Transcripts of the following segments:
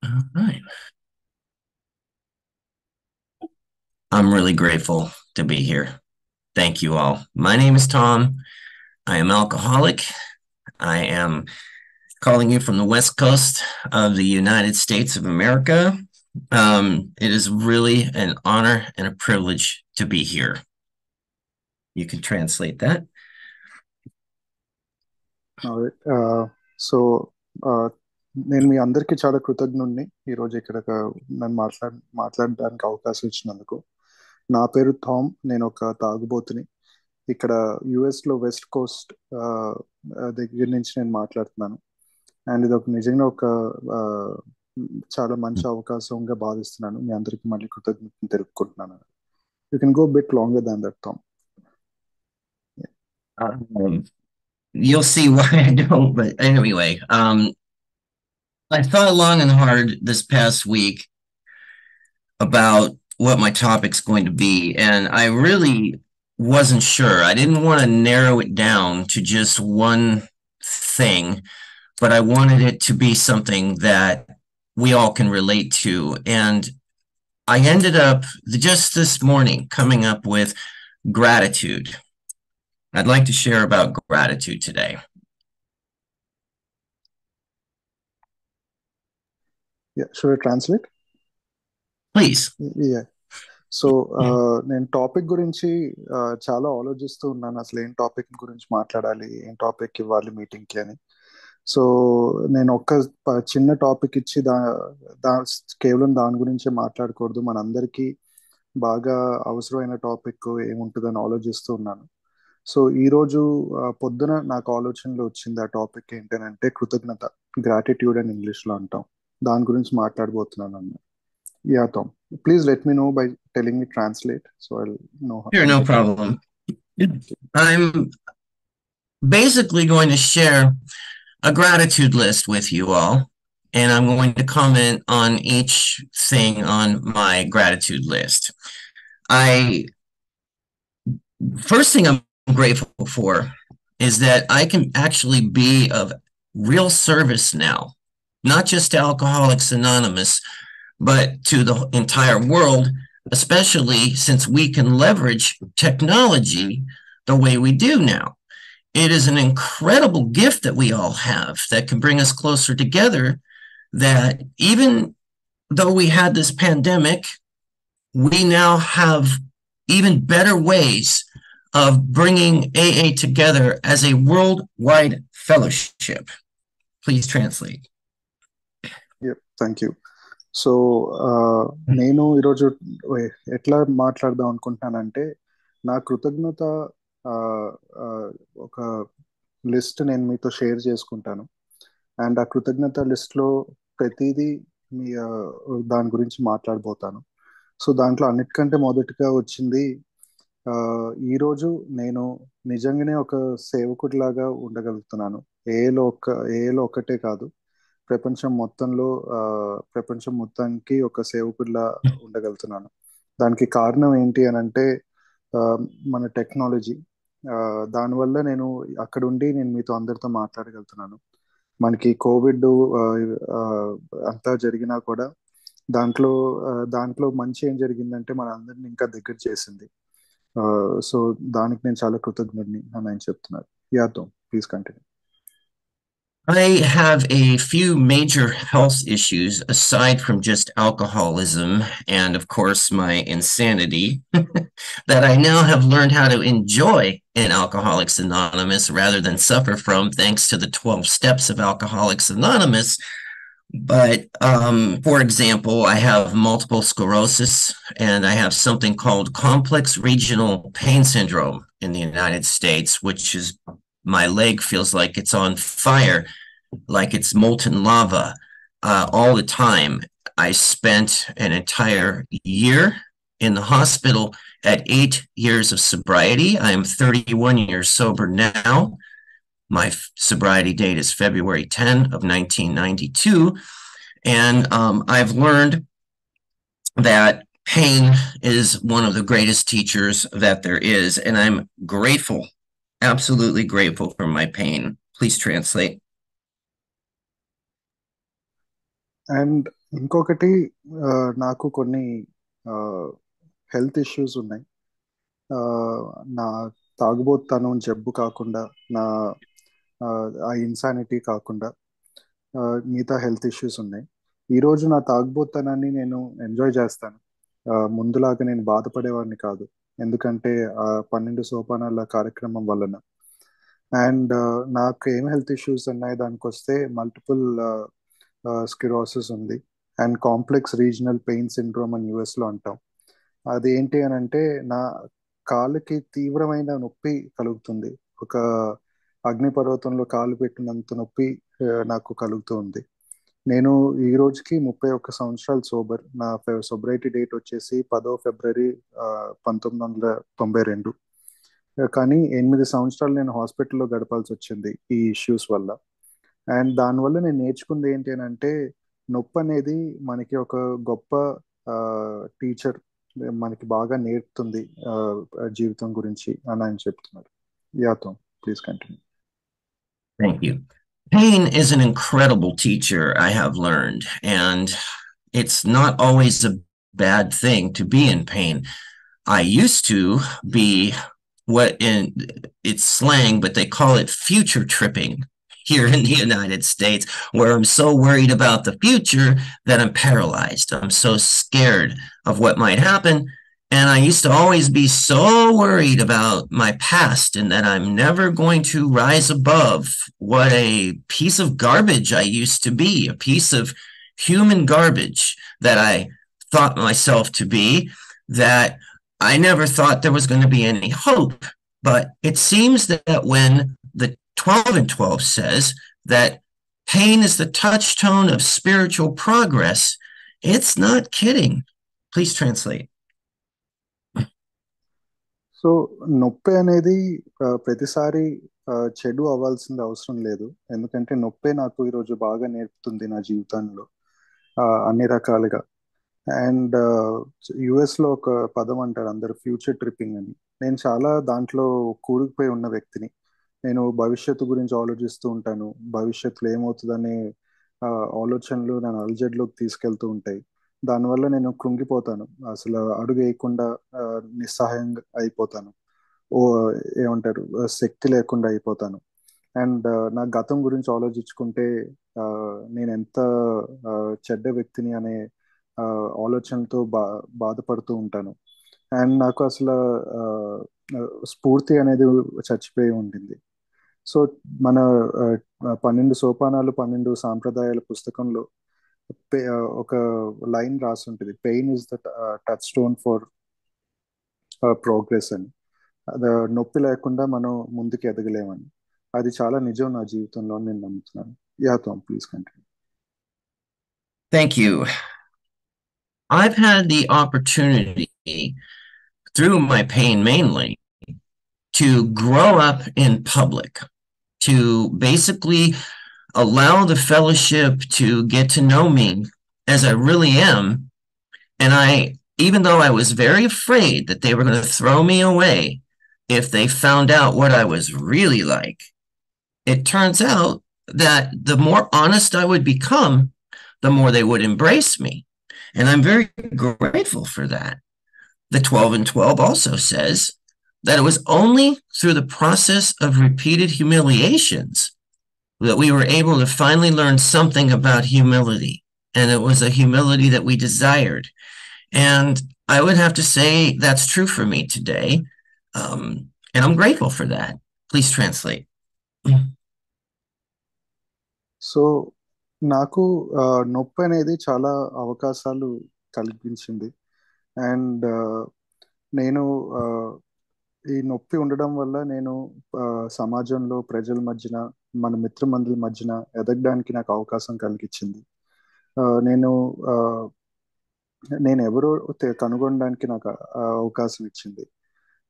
All right. I'm really grateful to be here. Thank you all. My name is Tom. I am alcoholic. I am calling you from the West Coast of the United States of America. It is really an honor and a privilege to be here. You can translate that. Alright. So uh, నేను మీ అందరికీ చాలా కృతజ్ఞుణ్ణి ఈరోజు ఇక్కడ నన్ను మాట్లాడడానికి అవకాశం ఇచ్చినందుకు. నా పేరు థామ్. నేను ఒక తాగుబోతుని. ఇక్కడ యుఎస్లో వెస్ట్ కోస్ట్ దగ్గర నుంచి నేను మాట్లాడుతున్నాను. అండ్ ఇది నిజంగా ఒక ఆ, చాలా మంచి అవకాశంగా భావిస్తున్నాను. మీ అందరికీ మళ్ళీ కృతజ్ఞతలు తెలుపుకుంటున్నాను. You can go bit longer than that, Tom. Um, you'll see why I don't, but anyway, I thought long and hard this past week about what my topic's going to be, and I really wasn't sure. I didn't want to narrow it down to just one thing, but I wanted it to be something that we all can relate to. And I ended up just this morning coming up with gratitude. I'd like to share about gratitude today. Yeah, should I translate? Please. Yeah. So నేను topic గురించి చాలా ఆలోచిస్తూ ఉన్నాను. అసలు ఏం topic గురించి మాట్లాడాలి, ఏం టాపిక్ ఇవ్వాలి మీటింగ్కి అని. సో నేను చిన్న టాపిక్ ఇచ్చి దా కేవలం దాని గురించే మాట్లాడకూడదు, మనందరికీ బాగా అవసరమైన టాపిక్ ఏముంటుందని ఆలోచిస్తూ ఉన్నాను. సో ఈరోజు పొద్దున నాకు ఆలోచనలో వచ్చింది. ఆ టాపిక్ ఏంటంటే కృతజ్ఞత, గ్రాటిట్యూడ్ అని ఇంగ్లీష్లో అంటాం. దాని గురించి మాట్లాడబోతున్నాను అన్న. Yeah, Tom. Please let me know by telling me translate, so I'll know Sure, when no to go. problem. I'm basically going to share a gratitude list with you all, and I'm going to comment on each thing on my gratitude list. I First thing I'm grateful for is that I can actually be of real service now, not just to Alcoholics Anonymous, but to the entire world, especially since we can leverage technology the way we do now. It is an incredible gift that we all have that can bring us closer together. That even though we had this pandemic, we now have even better ways of bringing AA together as a worldwide fellowship. Please translate. Yeah, thank you. So నేను ఈరోజు ఎట్లా మాట్లాడదాం అనుకుంటున్నానంటే, నా కృతజ్ఞత ఆ, ఆ, ఒక list నేను మీతో షేర్ చేసుకుంటాను. అండ్ ఆ కృతజ్ఞత లిస్ట్లో ప్రతిదీ మీ దాని గురించి మాట్లాడబోతాను. సో దాంట్లో అన్నిటికంటే మొదటిగా వచ్చింది, ఆ, ఈరోజు నేను నిజంగానే ఒక సేవకుడిలాగా ఉండగలుగుతున్నాను. ఏలో ఒక్కటే కాదు, ప్రపంచం మొత్తంలో ప్రపంచం మొత్తానికి ఒక సేవకుడిలా ఉండగలుగుతున్నాను. దానికి కారణం ఏంటి అని అంటే ఆ, మన టెక్నాలజీ. దానివల్ల నేను అక్కడ ఉండి నేను మీతో అందరితో మాట్లాడగలుగుతున్నాను. మనకి కోవిడ్ ఆ, అంతా జరిగినా కూడా దాంట్లో మంచి ఏం జరిగిందంటే మన అందరిని ఇంకా దగ్గర చేసింది. సో దానికి నేను చాలా కృతజ్ఞుడిని అని ఆయన చెప్తున్నారు. Yeah Tom please continue. I have a few major health issues aside from just alcoholism and, of course, my insanity that I now have learned how to enjoy in Alcoholics Anonymous rather than suffer from, thanks to the 12 steps of Alcoholics Anonymous. But for example, I have multiple sclerosis and I have something called complex regional pain syndrome in the United States, which is my leg feels like it's on fire, like it's molten lava all the time. I spent an entire year in the hospital at 8 years of sobriety. I am 31 years sober now. My sobriety date is February 10 of 1992. And I've learned that pain is one of the greatest teachers that there is. And I'm grateful, absolutely grateful for my pain. Please translate. And ఇంకొకటి ఆ, నాకు కొన్ని health issues ఉన్నాయి. ఆ, నా తాగుబోతుతనం జబ్బు కాకుండా, నా ఆ ఆ ఇన్సానిటీ కాకుండా ఆ, మిగతా హెల్త్ ఇష్యూస్ ఉన్నాయి. ఈరోజు నా తాగుబోతుతనాన్ని నేను ఎంజాయ్ చేస్తాను. ముందులాగా నేను బాధపడేవాడిని కాదు. ఎందుకంటే ఆ 12 సోపానాల కార్యక్రమం వలన. అండ్ నాకు ఏం హెల్త్ ఇష్యూస్ ఉన్నాయి దానికి వస్తే, మల్టిపుల్ స్కిరోసిస్ ఉంది, and complex regional pain syndrome అని యుఎస్లో అంటాం. అది ఏంటి అని అంటే, నా కాలుకి తీవ్రమైన నొప్పి కలుగుతుంది. ఒక అగ్నిపర్వతంలో కాలు పెట్టినంత నొప్పి నాకు కలుగుతూ ఉంది. నేను ఈ రోజుకి 31 సంవత్సరాలు సోబర్. నా సొబ్రైటీ డేట్ వచ్చేసి 10 ఫిబ్రవరి 1992. కానీ 8 సంవత్సరాలు నేను హాస్పిటల్లో గడపాల్సి వచ్చింది ఈ ఇష్యూస్ వల్ల. అండ్ దానివల్ల నేను నేర్చుకుంది ఏంటి అని అంటే, నొప్పి అనేది మనకి ఒక గొప్ప టీచర్. మనకి బాగా నేర్పుతుంది ఆ, జీవితం గురించి అని ఆయన చెప్తున్నారు. Yeah Tom please continue. Thank you. Pain is an incredible teacher, I have learned, and it's not always a bad thing to be in pain. I used to be what in it's slang, but they call it future tripping here in the United States, where I'm so worried about the future that I'm paralyzed. I'm so scared of what might happen. And I used to always be so worried about my past and that I'm never going to rise above what a piece of garbage I used to be, a piece of human garbage that I thought myself to be, that I never thought there was going to be any hope. But it seems that when the 12 and 12 says that pain is the touchstone of spiritual progress, it's not kidding. Please translate. So నొప్పి అనేది ప్రతిసారి చెడు అవ్వాల్సింది అవసరం లేదు. ఎందుకంటే నొప్పే నాకు ఈరోజు బాగా నేర్పుతుంది నా జీవితంలో అన్ని రకాలుగా. అండ్ యుఎస్లో ఒక పదం అంటారు అందరు, ఫ్యూచర్ ట్రిప్పింగ్ అని. నేను చాలా దాంట్లో కూరుకుపోయి ఉన్న వ్యక్తిని. నేను భవిష్యత్తు గురించి ఆలోచిస్తూ ఉంటాను. భవిష్యత్తులో ఏమవుతుందనే ఆ, ఆలోచనలు నన్ను అలజడిలోకి తీసుకెళ్తూ ఉంటాయి. దానివల్ల నేను కృంగిపోతాను. అసలు అడుగు వేయకుండా నిస్సహాయంగా అయిపోతాను. ఓ ఏమంటారు, శక్తి లేకుండా అయిపోతాను. అండ్ నా గతం గురించి ఆలోచించుకుంటే ఆ, నేను ఎంత ఆ, చెడ్డ వ్యక్తిని అనే ఆ, ఆలోచనలతో బాధపడుతూ ఉంటాను. అండ్ నాకు అసలు ఆ, ఆ, స్ఫూర్తి అనేది చచ్చిపోయి ఉంటుంది. సో మన 12 సోపానాలు 12 సాంప్రదాయాల పుస్తకంలో ఒక లైన్ రాసి ఉంటుంది, pain is the touch stone for progress అని. అది నొప్పి లేకుండా మనం ముందుకు ఎదగలేమని. అది చాలా నిజం నా జీవితంలో నేను నమ్ముతున్నాను. Yeah Tom please continue. Thank you. I've had the opportunity through my pain mainly to grow up in public, to basically allow the fellowship to get to know me as I really am. And even though I was very afraid that they were going to throw me away if they found out what I was really like, it turns out that the more honest I would become, the more they would embrace me. And I'm very grateful for that. The 12 and 12 also says that it was only through the process of repeated humiliations that we were able to finally learn something about humility. And it was a humility that we desired. And I would have to say that's true for me today. And I'm grateful for that. Please translate. So నాకు నొప్పి అనేది చాలా అవకాశాలు కల్పించింది. And నేను ఈ నొప్పి ఉండడం వల్ల నేను సమాజంలో ప్రజల మధ్యన, మన మిత్రమండలి మధ్యన ఎదగడానికి నాకు అవకాశం కలిగించింది. నేను నేను ఎవరో కనుగొనడానికి నాకు అవకాశం ఇచ్చింది.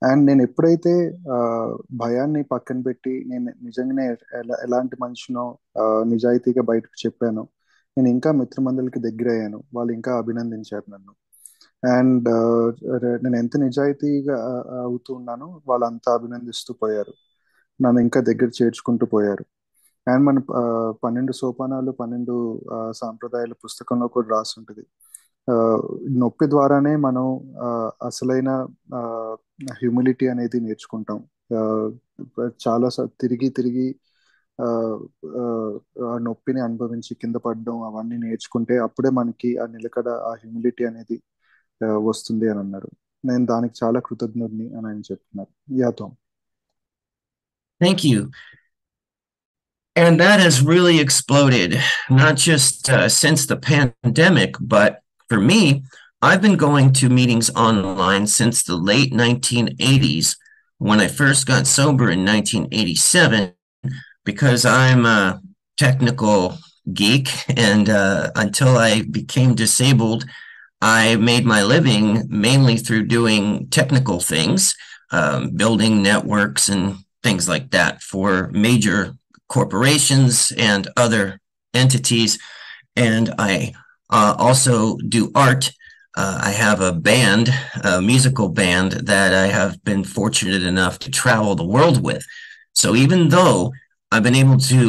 అండ్ నేను ఎప్పుడైతే ఆ, భయాన్ని పక్కన పెట్టి నేను నిజంగానే ఎలాంటి మనిషినో నిజాయితీగా బయటకు చెప్పానో, నేను ఇంకా మిత్రమండలికి దగ్గర అయ్యాను. వాళ్ళు ఇంకా అభినందించారు నన్ను. అండ్ నేను ఎంత నిజాయితీగా అవుతూ ఉన్నానో వాళ్ళంతా అభినందిస్తూ పోయారు, నన్ను ఇంకా దగ్గర చేర్చుకుంటూ పోయారు. అండ్ మన 12 సోపానాలు 12 సాంప్రదాయాల పుస్తకంలో కూడా రాసి ఉంటుంది. ఆ, నొప్పి ద్వారానే మనం అసలైన హ్యూమిలిటీ అనేది నేర్చుకుంటాం. ఆ, చాలా తిరిగి తిరిగి ఆ, ఆ, ఆ నొప్పిని అనుభవించి కింద పడడం అవన్నీ నేర్చుకుంటే అప్పుడే మనకి ఆ నిలకడ ఆ హ్యూమిలిటీ అనేది వస్తుంది అని అన్నారు. నేను దానికి చాలా కృతజ్ఞుడిని అని ఆయన చెప్తున్నారు. యాతో. Thank you. And that has really exploded, not just since the pandemic, but for me, I've been going to meetings online since the late 1980s when I first got sober in 1987 because I'm a technical geek. And until I became disabled, I made my living mainly through doing technical things, building networks and things like that for major corporations and other entities. And I also do art. I have a band, a musical band that I have been fortunate enough to travel the world with. So even though I've been able to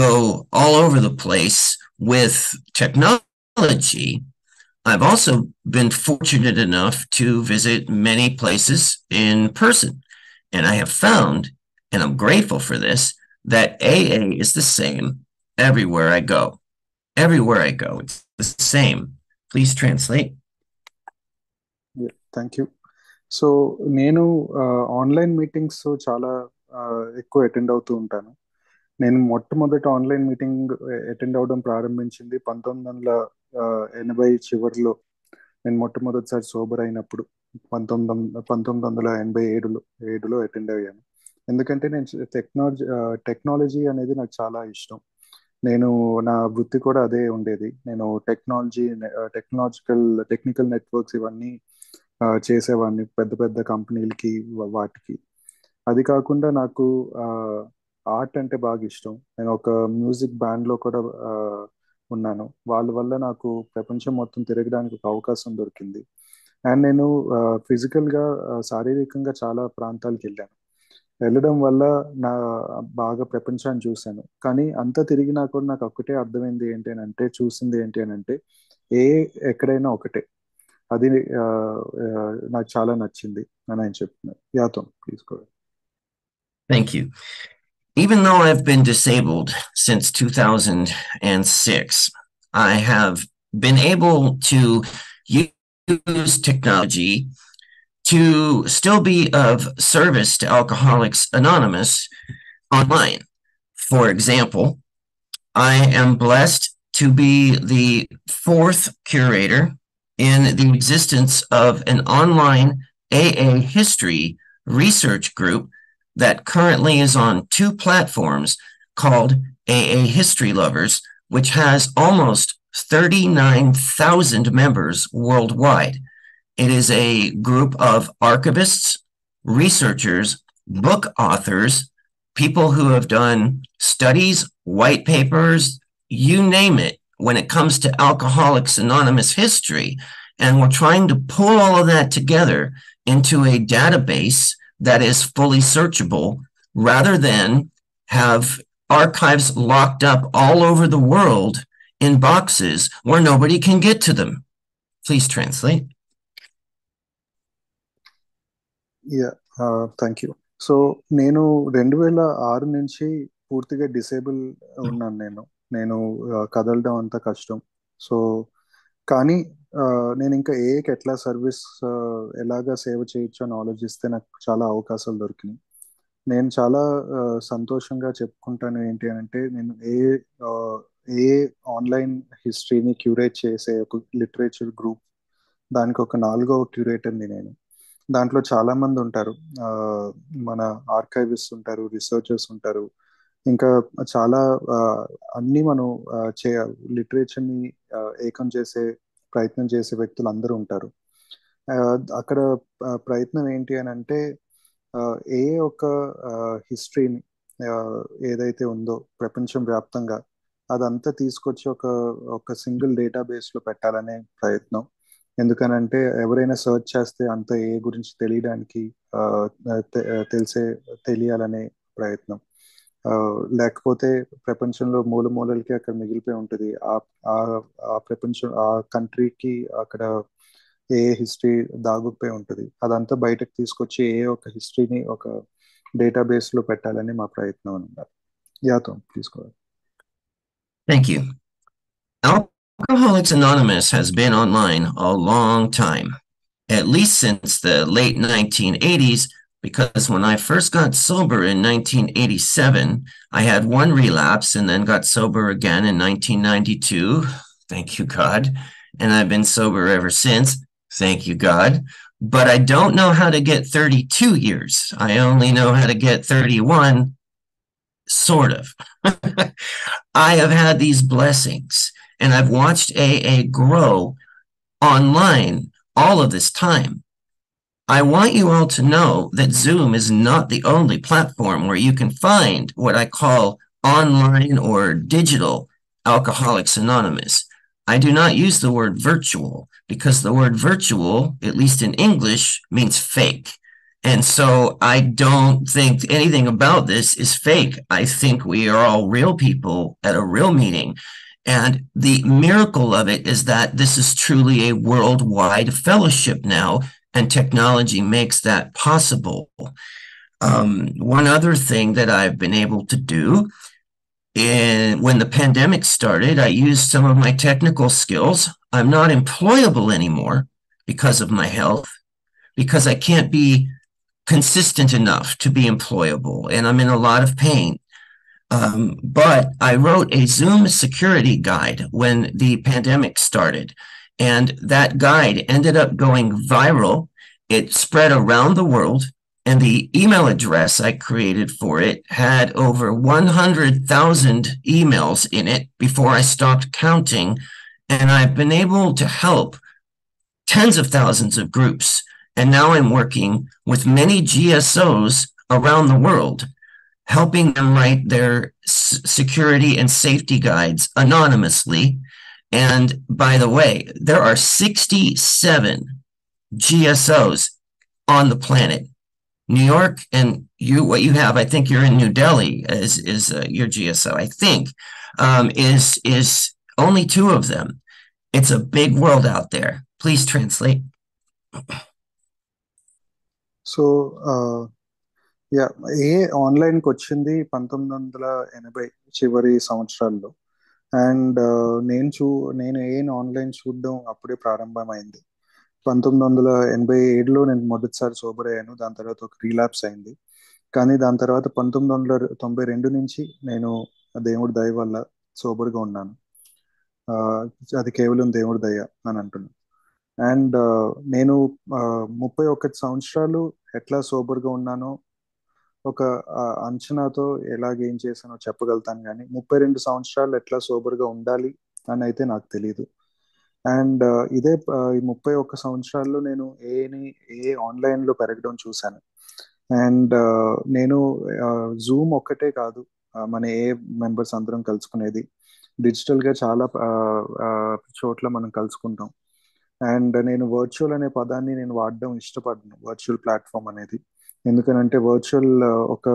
go all over the place with technology, I've also been fortunate enough to visit many places in person. And I have found, and I'm grateful for this, that AA is the same everywhere I go. Everywhere I go, it's the same. Please translate. Thank you. So నేను online meetings చాలా ఎక్కువ attend అవుతూ ఉంటాను. నేను మొట్టమొదటి online meeting attend అవడం ప్రారంభించింది 1980 చివరిలో. నేను మొట్టమొదటిసారి సోబర్ అయినప్పుడు 1987లో అటెండ్ అయ్యాను. ఎందుకంటే నేను టెక్నాలజీ అనేది నాకు చాలా ఇష్టం. నేను నా వృత్తి కూడా అదే ఉండేది. నేను టెక్నికల్ నెట్వర్క్స్ ఇవన్నీ చేసేవాడిని పెద్ద పెద్ద కంపెనీలకి వాటికి. అది కాకుండా నాకు ఆర్ట్ అంటే బాగా ఇష్టం. నేను ఒక మ్యూజిక్ బ్యాండ్లో కూడా ఉన్నాను. వాళ్ళ వల్ల నాకు ప్రపంచం మొత్తం తిరగడానికి ఒక అవకాశం దొరికింది. అండ్ నేను ఫిజికల్గా శారీరకంగా చాలా ప్రాంతాలకు వెళ్ళాను. వెళ్ళడం వల్ల నా బాగా ప్రపంచాన్ని చూశాను. కానీ అంతా తిరిగినా కూడా నాకు ఒక్కటే అర్థమైంది ఏంటి అని అంటే, చూసింది ఏంటి అని అంటే, ఏ ఎక్కడైనా ఒకటే. అది నాకు చాలా నచ్చింది అని ఆయన చెప్తున్నారు. Yeah Tom please go. Thank you. Even though I've been disabled since 2006, I have been able to use technology to still be of service to Alcoholics Anonymous online. For example, I am blessed to be the fourth curator in the existence of an online AA history research group that currently is on two platforms called AA History Lovers, which has almost 39,000 members worldwide. It is a group of archivists, researchers, book authors, people who have done studies, white papers, you name it, when it comes to Alcoholics Anonymous history. And we're trying to pull all of that together into a database that is fully searchable rather than have archives locked up all over the world in boxes where nobody can get to them. Please translate. Yeah, thank you. So నేను 2006 నుంచి పూర్తిగా disable ఉన్నాను. నేను కదలడం అంత కష్టం. So కానీ నేను ఇంకా ఏకి ఎట్లా సర్వీస్ ఎలాగా సేవ చేయొచ్చు అని ఆలోచిస్తే నాకు చాలా అవకాశాలు దొరికినాయి. నేను చాలా సంతోషంగా చెప్పుకుంటాను ఏంటి అని అంటే, నేను ఆ, ఏ ఆన్లైన్ హిస్టరీని క్యూరేట్ చేసే ఒక లిటరేచర్ గ్రూప్, దానికి ఒక 4వ క్యూరేటర్ని నేను. దాంట్లో చాలా మంది ఉంటారు. ఆ, మన ఆర్కైవిస్ట్ ఉంటారు, రీసెర్చర్స్ ఉంటారు, ఇంకా చాలా ఆ, అన్ని మనం లిటరేచర్ని ఏకం చేసే ప్రయత్నం చేసే వ్యక్తులు అందరూ ఉంటారు. ఆ, అక్కడ ప్రయత్నం ఏంటి అని అంటే, ఆ, ఏ ఒక హిస్టరీని ఏదైతే ఉందో ప్రపంచం వ్యాప్తంగా అదంతా తీసుకొచ్చి ఒక ఒక సింగిల్ డేటాబేస్లో పెట్టాలనే ప్రయత్నం. ఎందుకనంటే ఎవరైనా సర్చ్ చేస్తే అంత ఏ గురించి తెలియడానికి ఆ, తెలియాలనే ప్రయత్నం. లేకపోతే ప్రపంచంలో మూల మూలలకి అక్కడ మిగిలిపోయి ఉంటుంది. ఆ ఆ ప్రపంచం ఆ కంట్రీకి అక్కడ ఏ హిస్టరీ దాగుకుపోయి ఉంటుంది, అదంతా బయటకు తీసుకొచ్చి ఒక హిస్టరీని ఒక డేటాబేస్లో పెట్టాలని మా ప్రయత్నం అన్నమాట. యాతో తీసుకోవాలి. Thank you. Alcoholics Anonymous has been online a long time, at least since the late 1980s, because when I first got sober in 1987, I had one relapse and then got sober again in 1992. Thank you, God. And I've been sober ever since. Thank you, God. But I don't know how to get 32 years. I only know how to get 31, sort of. I have had these blessings and I've watched AA grow online all of this time. I want you all to know that Zoom is not the only platform where you can find what I call online or digital Alcoholics Anonymous. I do not use the word virtual because the word virtual, at least in English, means fake. And so I don't think anything about this is fake. I think we are all real people at a real meeting. And the miracle of it is that this is truly a worldwide fellowship now, and technology makes that possible. One other thing that I've been able to do when the pandemic started, I used some of my technical skills. I'm not employable anymore because of my health, because I can't be consistent enough to be employable, and I'm in a lot of pain. But I wrote a Zoom security guide when the pandemic started, and that guide ended up going viral. It spread around the world, and the email address I created for it had over 100,000 emails in it before I stopped counting. And I've been able to help tens of thousands of groups. And now I'm working with many GSOs around the world, helping them write their security and safety guides anonymously. And by the way, there are 67 GSOs on the planet. New York and what you have, I think you're in New Delhi, is your GSO, I think, is only two of them. It's a big world out there. Please translate. So yeah ఏ ఆన్లైన్కి వచ్చింది 1980 చివరి సంవత్సరాల్లో. And నేను online చూడడం అప్పుడే ప్రారంభమైంది. 1987లో నేను మొదటిసారి సోబర్ అయ్యాను. దాని తర్వాత ఒక రీలాప్స్ అయింది. కానీ దాని తర్వాత 1992 నుంచి నేను దేవుడి దయ వల్ల సోబర్గా ఉన్నాను. అది కేవలం దేవుడి దయ అని అంటున్నాను. అండ్ నేను 31 సంవత్సరాలు ఎట్లా సోబర్గా ఉన్నానో ఒక అంచనాతో ఎలాగేం చేశానో చెప్పగలుగుతాను, కానీ 32 సంవత్సరాలు ఎట్లా సోబర్గా ఉండాలి అని అయితే నాకు తెలియదు. అండ్ ఇదే ఈ 31 సంవత్సరాల్లో నేను ఆన్లైన్లో పెరగడం చూశాను. అండ్ నేను జూమ్ ఒక్కటే కాదు, మన మెంబర్స్ అందరం కలుసుకునేది డిజిటల్గా చాలా చోట్ల మనం కలుసుకుంటాం. అండ్ నేను వర్చువల్ అనే పదాన్ని నేను వాడడం ఇష్టపడను, వర్చువల్ ప్లాట్ఫామ్ అనేది. ఎందుకనంటే వర్చువల్ ఒక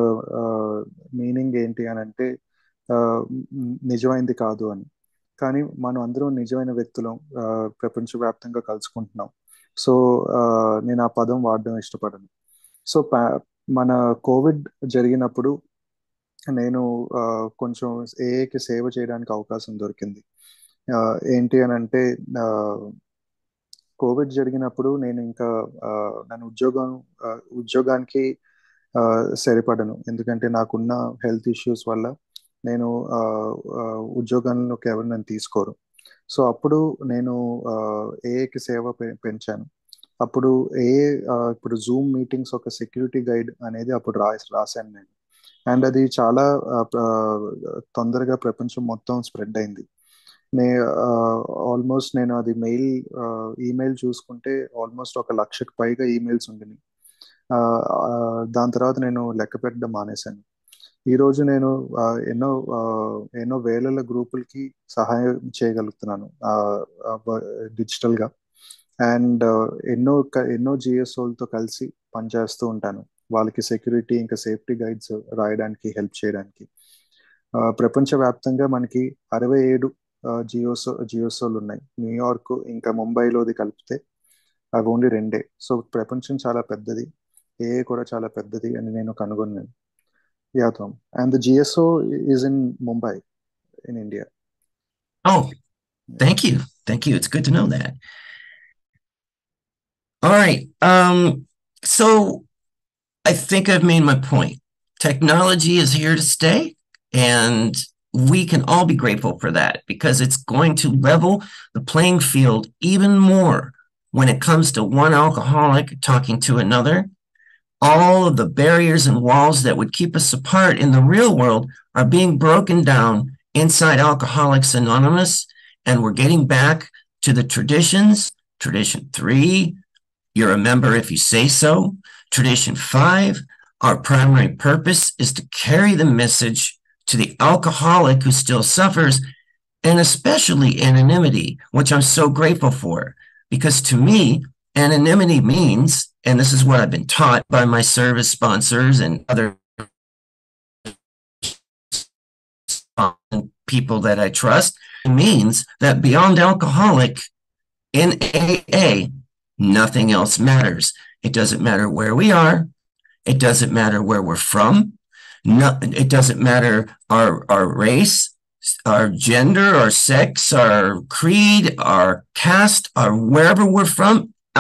మీనింగ్ ఏంటి అని అంటే నిజమైంది కాదు అని. కానీ మనం అందరం నిజమైన వ్యక్తులం, ప్రపంచవ్యాప్తంగా కలుసుకుంటున్నాం. సో నేను ఆ పదం వాడడం ఇష్టపడను. సో మన కోవిడ్ జరిగినప్పుడు నేను కొంచెం ఏఏకి సేవ చేయడానికి అవకాశం దొరికింది. ఏంటి అని అంటే కోవిడ్ జరిగినప్పుడు నేను ఇంకా నన్ను ఉద్యోగానికి సరిపడను, ఎందుకంటే నాకున్న హెల్త్ ఇష్యూస్ వల్ల నేను ఉద్యోగంలోకి ఎవరు నన్ను తీసుకోరు. సో అప్పుడు నేను ఏఏకి సేవ పెంచాను. అప్పుడు ఇప్పుడు జూమ్ మీటింగ్స్ ఒక సెక్యూరిటీ గైడ్ అనేది అప్పుడు రాశాను నేను. అండ్ అది చాలా తొందరగా ప్రపంచం మొత్తం స్ప్రెడ్ అయింది. ఆల్మోస్ట్ నేను అది ఈమెయిల్ చూసుకుంటే ఆల్మోస్ట్ 1,00,000కి పైగా ఈమెయిల్స్ ఉండినాయి. దాని తర్వాత నేను లెక్క పెట్టడం మానేశాను. ఈరోజు నేను ఎన్నో వేల గ్రూపులకి సహాయం చేయగలుగుతున్నాను డిజిటల్గా. అండ్ ఎన్నో జిఎస్ఓలతో కలిసి పనిచేస్తూ ఉంటాను, వాళ్ళకి సెక్యూరిటీ ఇంకా సేఫ్టీ గైడ్స్ రాయడానికి, హెల్ప్ చేయడానికి. ప్రపంచవ్యాప్తంగా మనకి 67 జియోసోలు ఉన్నాయి. న్యూయార్క్ ఇంకా ముంబైలోది కలిపితే అవి ఓన్లీ రెండే. సో ప్రపంచం చాలా పెద్దది, ఏఐ కూడా చాలా పెద్దది అని నేను కనుగొన్నాను. Yeah Tom, and the GSO is in Mumbai in India. Oh, thank you. Thank you. It's good to know that. All right. So I think I've made my point. Technology is here to stay, and we can all be grateful for that because it's going to level the playing field even more when it comes to one alcoholic talking to another. All of the barriers and walls that would keep us apart in the real world are being broken down inside Alcoholics Anonymous, and we're getting back to the traditions. Tradition 3, you're a member if you say so. Tradition 5, our primary purpose is to carry the message to the alcoholic who still suffers, and especially anonymity, which I'm so grateful for. Because to me, anonymity means, and this is what I've been taught by my service sponsors and other people that I trust, it means that beyond alcoholic, in AA, nothing else matters. It doesn't matter where we are. It doesn't matter where we're from. No, it doesn't matter our race, our gender, our sex, our creed, our caste, our wherever we're from.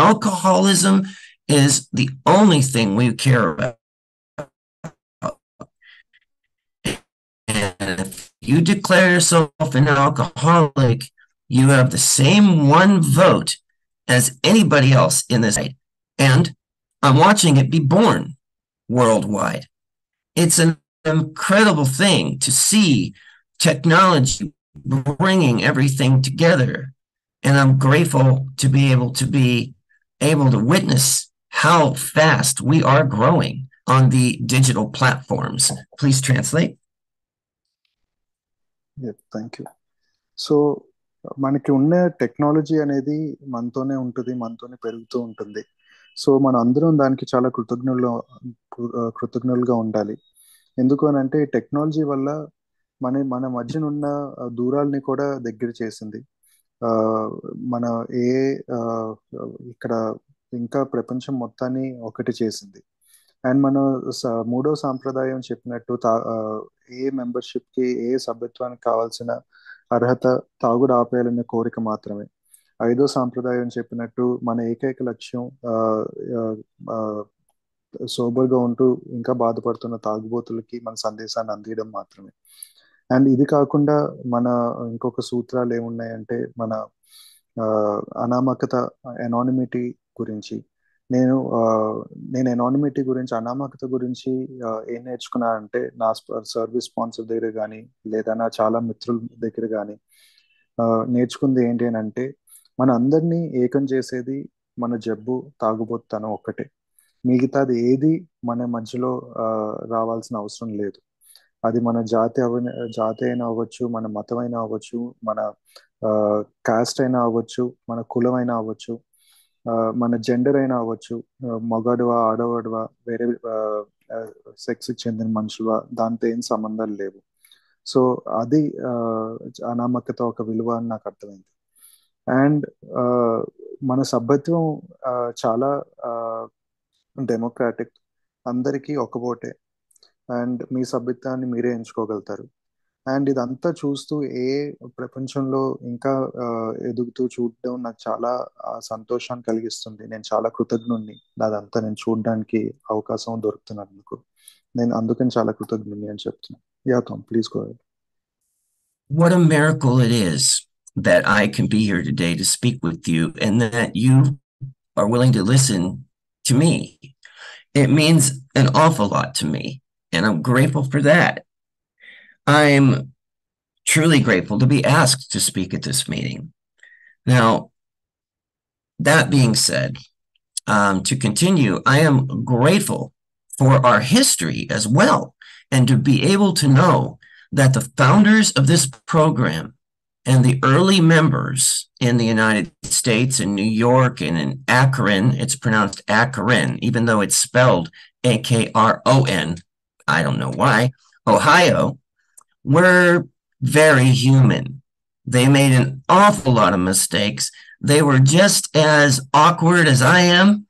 Alcoholism is the only thing we care about. And if you declare yourself an alcoholic, you have the same one vote as anybody else in this state. And I'm watching it be born worldwide. It's an incredible thing to see technology bringing everything together. And I'm grateful to be able to witness how fast we are growing on the digital platforms. Please translate. Thank you. So మనకి ఉన్న technology అనేది మనతోనే ఉంటుంది, మనతోనే పెరుగుతూ ఉంటుంది. So మన అందరం దానికి చాలా కృతజ్ఞులుగా ఉండాలి. ఎందుకు అని అంటే టెక్నాలజీ వల్ల మన మధ్యన ఉన్న దూరాల్ని కూడా దగ్గర చేసింది. మన ఏ ఇక్కడ ఇంకా ప్రపంచం మొత్తాన్ని ఒకటి చేసింది. అండ్ మన మూడో సాంప్రదాయం చెప్పినట్టు ఏ మెంబర్షిప్కి, ఏ సభ్యత్వానికి కావాల్సిన అర్హత తాగుడు ఆపేయాలనే కోరిక మాత్రమే. ఐదో సాంప్రదాయం చెప్పినట్టు మన ఏకైక లక్ష్యం సోబర్గా ఉంటూ ఇంకా బాధపడుతున్న తాగుబోతులకి మన సందేశాన్ని అందించడం మాత్రమే. అండ్ ఇది కాకుండా మన ఇంకొక సూత్రాలు ఏమున్నాయంటే మన అనామకత, ఎనానిమిటీ గురించి. నేను ఎనానిమిటీ గురించి, అనామకత గురించి ఏం నేర్చుకున్నా అంటే నా సర్వీస్ స్పాన్సర్ దగ్గర కానీ లేదా నా చాలా మిత్రుల దగ్గర కానీ నేర్చుకుంది ఏంటి అని అంటే మన అందరినీ ఏకం చేసేది మన జబ్బు, తాగుబోతుతనం ఒక్కటే. మిగతాది ఏది మన మధ్యలో రావాల్సిన అవసరం లేదు. అది మన జాతి అయినా అవ్వచ్చు, మన మతం అయినా అవ్వచ్చు, మన కాస్ట్ అయినా అవ్వచ్చు, మన కులం అయినా అవ్వచ్చు, మన జెండర్ అయినా అవ్వచ్చు, మగాడువా ఆడవాడువా, వేరే సెక్స్కి చెందిన మనుషులువా, దాంతో ఏం సంబంధాలు లేవు. సో అది అనామకత ఒక విలువ అని నాకు అర్థమైంది. అండ్ మన సభ్యత్వం చాలా డెమోక్రాటిక్, అందరికీ ఒక ఓటే. అండ్ మీ సభ్యత్వాన్ని మీరే ఎంచుకోగలుగుతారు. అండ్ ఇదంతా చూస్తూ ప్రపంచంలో ఇంకా ఎదుగుతూ చూడడం నాకు చాలా సంతోషాన్ని కలిగిస్తుంది. నేను చాలా కృతజ్ఞుణ్ణి అదంతా నేను చూడడానికి అవకాశం దొరుకుతున్నందుకు. నేను అందుకని చాలా కృతజ్ఞుణ్ణి అని చెప్తున్నాను. Yeah Tom, please go ahead. What a miracle it is that I can be here today to speak with you and that you are willing to listen to me. It means an awful lot to me, and I'm grateful for that. I'm truly grateful to be asked to speak at this meeting. Now, that being said, to continue, I am grateful for our history as well, and to be able to know that the founders of this program and the early members in the United States, in New York, and in Akron, it's pronounced Akron, even though it's spelled Akron, I don't know why, Ohio, were very human. They made an awful lot of mistakes. They were just as awkward as I am.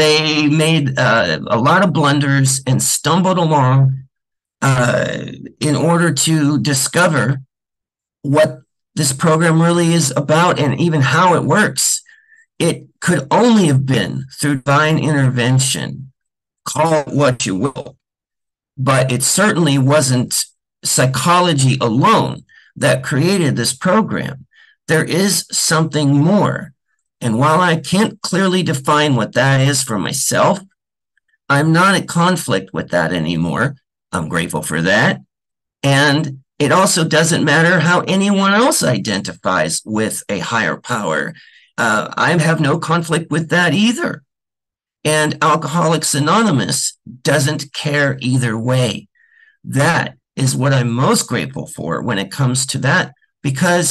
They made a lot of blunders and stumbled along uh, in order to discover what this program really is about and even how it works. It could only have been through divine intervention. Call it what you will, but it certainly wasn't psychology alone that created this program. There is something more. And while I can't clearly define what that is for myself, I'm not in conflict with that anymore. I'm grateful for that. And it also doesn't matter how anyone else identifies with a higher power. I have no conflict with that either. And Alcoholics Anonymous doesn't care either way. That is what I'm most grateful for when it comes to that, because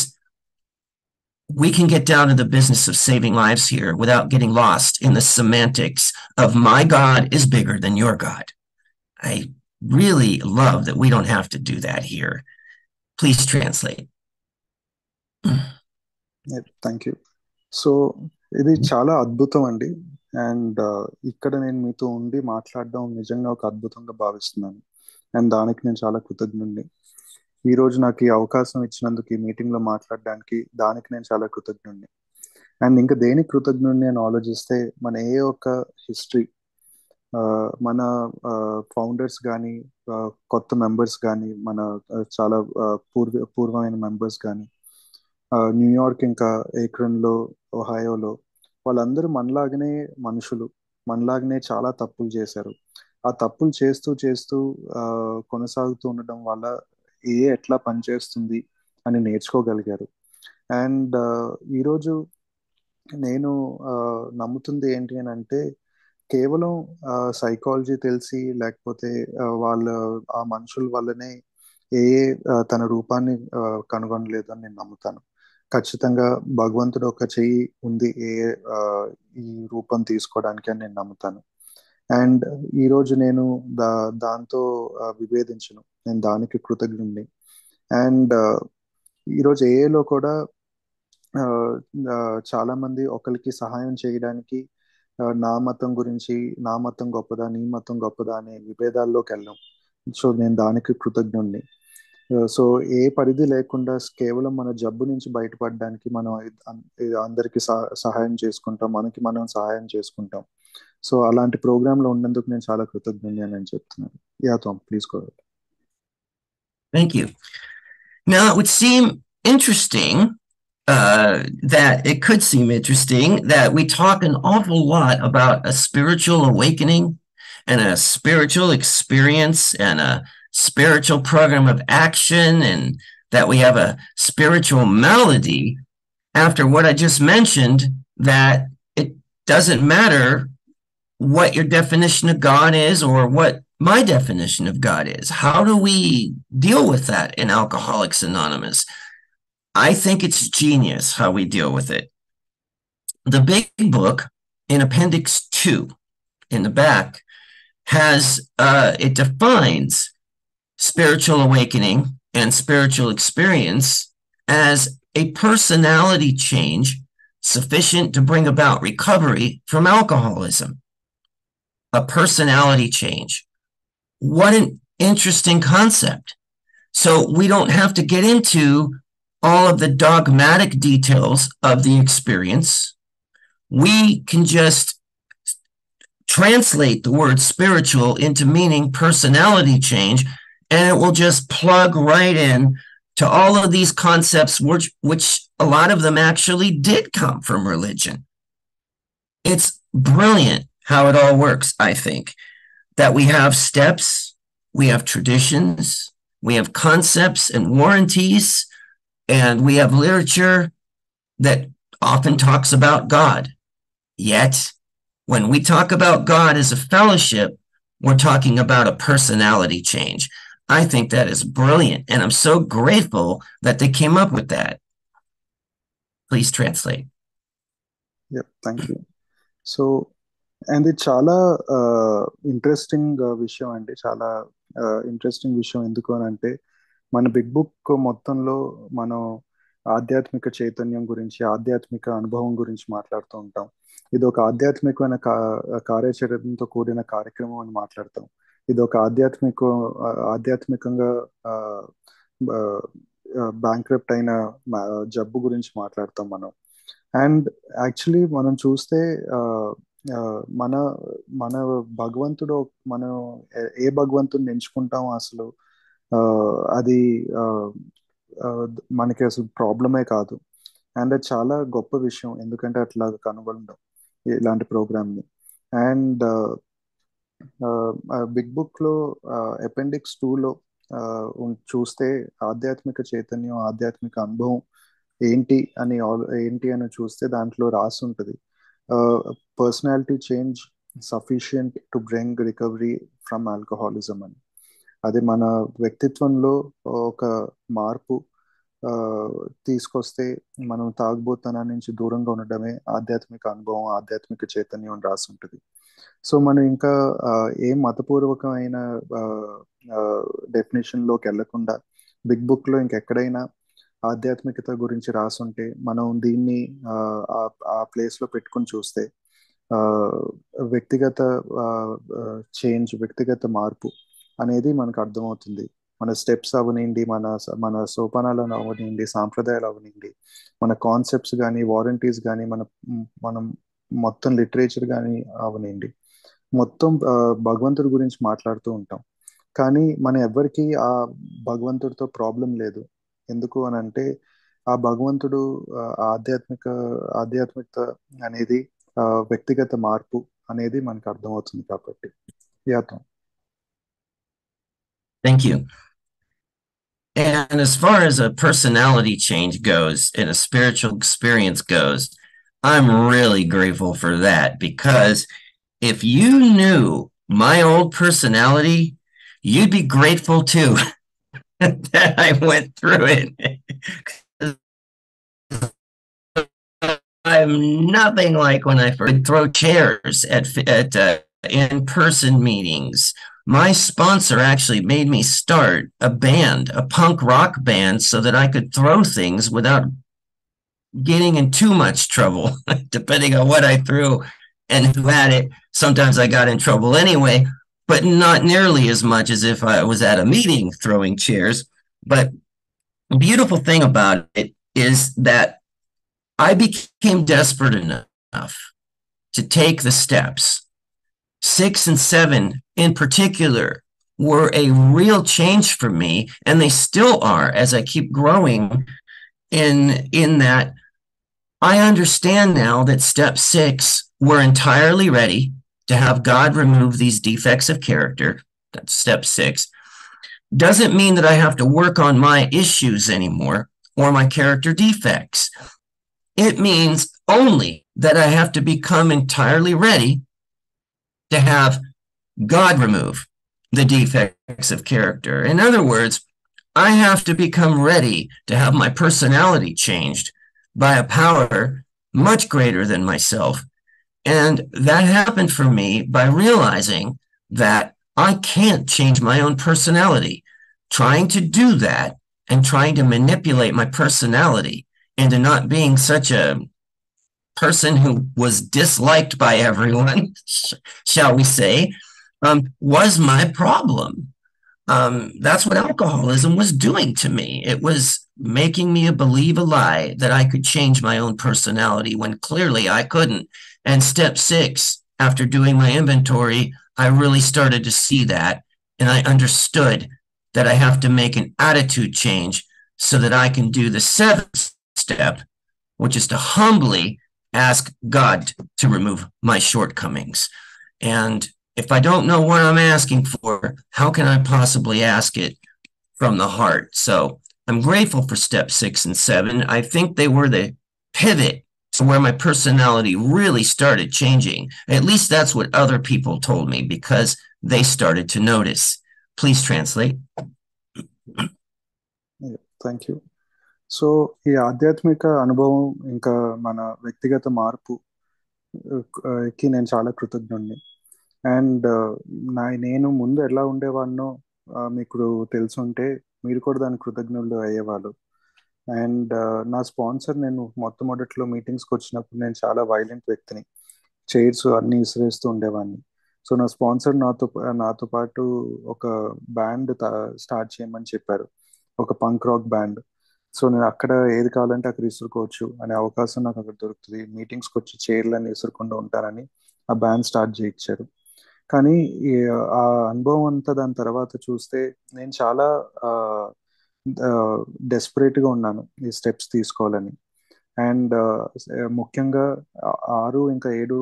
we can get down to the business of saving lives here without getting lost in the semantics of my God is bigger than your God. I really love that we don't have to do that here. Please translate. Thank you. So ఇది చాలా అద్భుతం అండి. And ఇక్కడ నేను మీతో ఉండి మాట్లాడడం నిజంగా ఒక అద్భుతంగా భావిస్తున్నాను. అండ్ దానికి నేను చాలా కృతజ్ఞుడిని. ఈ రోజు నాకు ఈ అవకాశం ఇచ్చినందుకు ఈ మీటింగ్ లో మాట్లాడడానికి దానికి నేను చాలా కృతజ్ఞుడిని. అండ్ ఇంకా దేనికి కృతజ్ఞుడిని అని ఆలోచిస్తే మన ఏ ఒక్క హిస్టరీ, మన ఫౌండర్స్ కానీ, కొత్త మెంబర్స్ కానీ, మన చాలా పూర్వమైన మెంబర్స్ కానీ, న్యూయార్క్ ఇంకా ఏక్రన్లో, ఒహాయోలో, వాళ్ళందరూ మనలాగనే మనుషులు, మనలాగనే చాలా తప్పులు చేశారు. ఆ తప్పులు చేస్తూ చేస్తూ కొనసాగుతూ ఉండడం వల్ల ఎట్లా పనిచేస్తుంది అని నేర్చుకోగలిగారు. అండ్ ఈరోజు నేను నమ్ముతుంది ఏంటి అని అంటే, కేవలం సైకాలజీ తెలిసి లేకపోతే వాళ్ళ ఆ మనుషుల వల్లనే తన రూపాన్ని కనుగొనలేదు అని నేను నమ్ముతాను. ఖచ్చితంగా భగవంతుడు ఒక చెయ్యి ఉంది ఈ రూపం తీసుకోవడానికి అని నేను నమ్ముతాను. అండ్ ఈరోజు నేను దాంతో విభేదించను, నేను దానికి కృతజ్ఞుడిని. అండ్ ఈరోజు ఏఏలో కూడా చాలా మంది ఒకరికి సహాయం చేయడానికి నా మతం గురించి, నా మతం గొప్పదా, నీ మతం గొప్పదా అనే విభేదాల్లోకి వెళ్ళాం. సో నేను దానికి కృతజ్ఞుడిని. సో ఏ పరిధి లేకుండా కేవలం మన జబ్బు నుంచి బయటపడడానికి మనం అందరికి సహాయం చేసుకుంటాం, మనకి మనం సహాయం చేసుకుంటాం. సో అలాంటి ప్రోగ్రామ్ లో ఉన్నందుకు నేను చాలా కృతజ్ఞుడిని అని చెప్తున్నాను. Yeah Tom, please go ahead. Thank you. Now, it would seem interesting that it could seem interesting that we talk an awful lot about a spiritual awakening and a spiritual experience and a spiritual program of action, and that we have a spiritual malady after what I just mentioned, that it doesn't matter what your definition of God is or what my definition of God is. How do we deal with that in Alcoholics Anonymous? I think it's genius how we deal with it. The big book in Appendix 2 in the back has, it defines spiritual awakening and spiritual experience as a personality change sufficient to bring about recovery from alcoholism. A personality change. What an interesting concept. So we don't have to get into all of the dogmatic details of the experience. We can just translate the word spiritual into meaning personality change, and it will just plug right in to all of these concepts, which a lot of them actually did come from religion. It's brilliant how it all works, I think, that we have steps, we have traditions, we have concepts and warranties, and we have literature that often talks about God. Yet, when we talk about God as a fellowship, we're talking about a personality change. I think that is brilliant, and I'm so grateful that they came up with that. Please translate. Yep, thank you. So, and ఇది చాలా interesting విషయం అండి, చాలా interesting విషయం. ఎందుకు అని అంటే, మన బిగ్ బుక్ మొత్తంలో మనం ఆధ్యాత్మిక చైతన్యం గురించి, ఆధ్యాత్మిక అనుభవం గురించి మాట్లాడుతూ ఉంటాం. ఇది ఒక ఆధ్యాత్మికమైన కార్యాచరణతో కూడిన కార్యక్రమం అని మాట్లాడతాం. ఇది ఒక ఆధ్యాత్మికంగా బ్యాంక్రప్ట్ అయిన జబ్బు గురించి మాట్లాడతాం మనం. అండ్ యాక్చువల్లీ మనం చూస్తే ఆ, ఆ, మన మన భగవంతుడు, మనం ఏ భగవంతుడిని ఎంచుకుంటాం అసలు, ఆ, అది ఆ, ఆ, మనకి అసలు ప్రాబ్లమే కాదు. అండ్ అది చాలా గొప్ప విషయం, ఎందుకంటే అట్లా కనుగొనడం ఇలాంటి ప్రోగ్రామ్ని. అండ్ బిగ్ బుక్లో అపెండిక్స్ 2లో చూస్తే ఆధ్యాత్మిక చైతన్యం, ఆధ్యాత్మిక అనుభవం ఏంటి అని చూస్తే దాంట్లో రాసి ఉంటుంది, personality change sufficient to bring recovery from alcoholism అని. అది మన వ్యక్తిత్వంలో ఒక మార్పు ఆ, తీసుకొస్తే మనం తాగుబోతనం నుంచి దూరంగా ఉండడమే ఆధ్యాత్మిక అనుభవం, ఆధ్యాత్మిక చైతన్యం అని రాసి ఉంటుంది. సో మనం ఇంకా ఆ, ఏ మతపూర్వకమైన డెఫినేషన్లోకి వెళ్లకుండా బిగ్ బుక్లో ఇంకెక్కడైనా ఆధ్యాత్మికత గురించి రాసుంటే మనం దీన్ని ఆ, ఆ ఆ ప్లేస్లో పెట్టుకుని చూస్తే ఆ, వ్యక్తిగత వ్యక్తిగత మార్పు అనేది మనకు అర్థమవుతుంది. మన స్టెప్స్ అవనివ్వండి, మన సోపానాలను అవనివ్వండి, సాంప్రదాయాలు అవనివ్వండి, మన కాన్సెప్ట్స్ కానీ, వారంటీస్ కానీ, మనం మొత్తం లిటరేచర్ కానీ అవనివ్వండి, మొత్తం భగవంతుడి గురించి మాట్లాడుతూ ఉంటాం. కానీ మన ఎవ్వరికీ ఆ భగవంతుడితో ప్రాబ్లం లేదు. ఎందుకు అని అంటే ఆ భగవంతుడు ఆ, ఆధ్యాత్మిక ఆధ్యాత్మికత అనేది వ్యక్తిగత మార్పు అనేది మనకు అర్థమవుతుంది కాబట్టి. యాత్ర. Thank you. And as far as a personality change goes and a spiritual experience goes, I'm really grateful for that because if you knew my old personality, you'd be grateful too that I went through it. I'm nothing like when I first throw chairs at in-person meetings. My sponsor actually made me start a band, a punk rock band, so that I could throw things without getting in too much trouble, depending on what I threw and who had it. Sometimes I got in trouble anyway, but not nearly as much as if I was at a meeting throwing chairs. But the beautiful thing about it is that I became desperate enough to take the steps. 6 and 7 in particular were a real change for me, and they still are as I keep growing in that I understand now that step 6, we're entirely ready to have God remove these defects of character. That's step 6. Doesn't mean that I have to work on my issues anymore or my character defects. It means only that I have to become entirely ready to have God remove the defects of character. In other words, I have to become ready to have my personality changed by a power much greater than myself. And that happened for me by realizing that I can't change my own personality. Trying to do that and trying to manipulate my personality into not being such a person who was disliked by everyone, shall we say, was my problem. That's what alcoholism was doing to me. It was making me believe a lie that I could change my own personality when clearly I couldn't. And step 6, after doing my inventory, I really started to see that. And I understood that I have to make an attitude change so that I can do the 7th step, which is to humbly ask God to remove my shortcomings. And if I don't know what I'm asking for, how can I possibly ask it from the heart? So I'm grateful for step 6 and 7. I think they were the pivot to where my personality really started changing. At least that's what other people told me because they started to notice. Please translate. Thank you. So ఈ ఆధ్యాత్మిక అనుభవం ఇంకా మన వ్యక్తిగత మార్పు కి నేను చాలా కృతజ్ఞుడిని. అండ్ నేను ముందు ఎలా ఉండేవాడినో మీకు తెలుసుంటే, మీరు కూడా దానికి కృతజ్ఞులు అయ్యేవాళ్ళు. అండ్ నా స్పాన్సర్, నేను మొట్టమొదట్లో మీటింగ్స్కి వచ్చినప్పుడు నేను చాలా వైలెంట్ వ్యక్తిని, చైర్స్ అన్ని విసిరేస్తూ ఉండేవాడిని. సో నా స్పాన్సర్ నాతో పాటు ఒక బ్యాండ్ స్టార్ట్ చేయమని చెప్పారు, ఒక పంక్ రాక్ బ్యాండ్. సో నేను అక్కడ ఏది కావాలంటే అక్కడ విసురుకోవచ్చు అనే అవకాశం నాకు అక్కడ దొరుకుతుంది, మీటింగ్స్కి వచ్చి చైర్లని విసురుకుండా ఉంటారని ఆ బ్యాండ్ స్టార్ట్ చేయించారు. కానీ ఈ ఆ అనుభవం అంతా దాని తర్వాత చూస్తే నేను చాలా డెస్పరేట్గా ఉన్నాను ఈ స్టెప్స్ తీసుకోవాలని. అండ్ ముఖ్యంగా 6 ఇంకా 7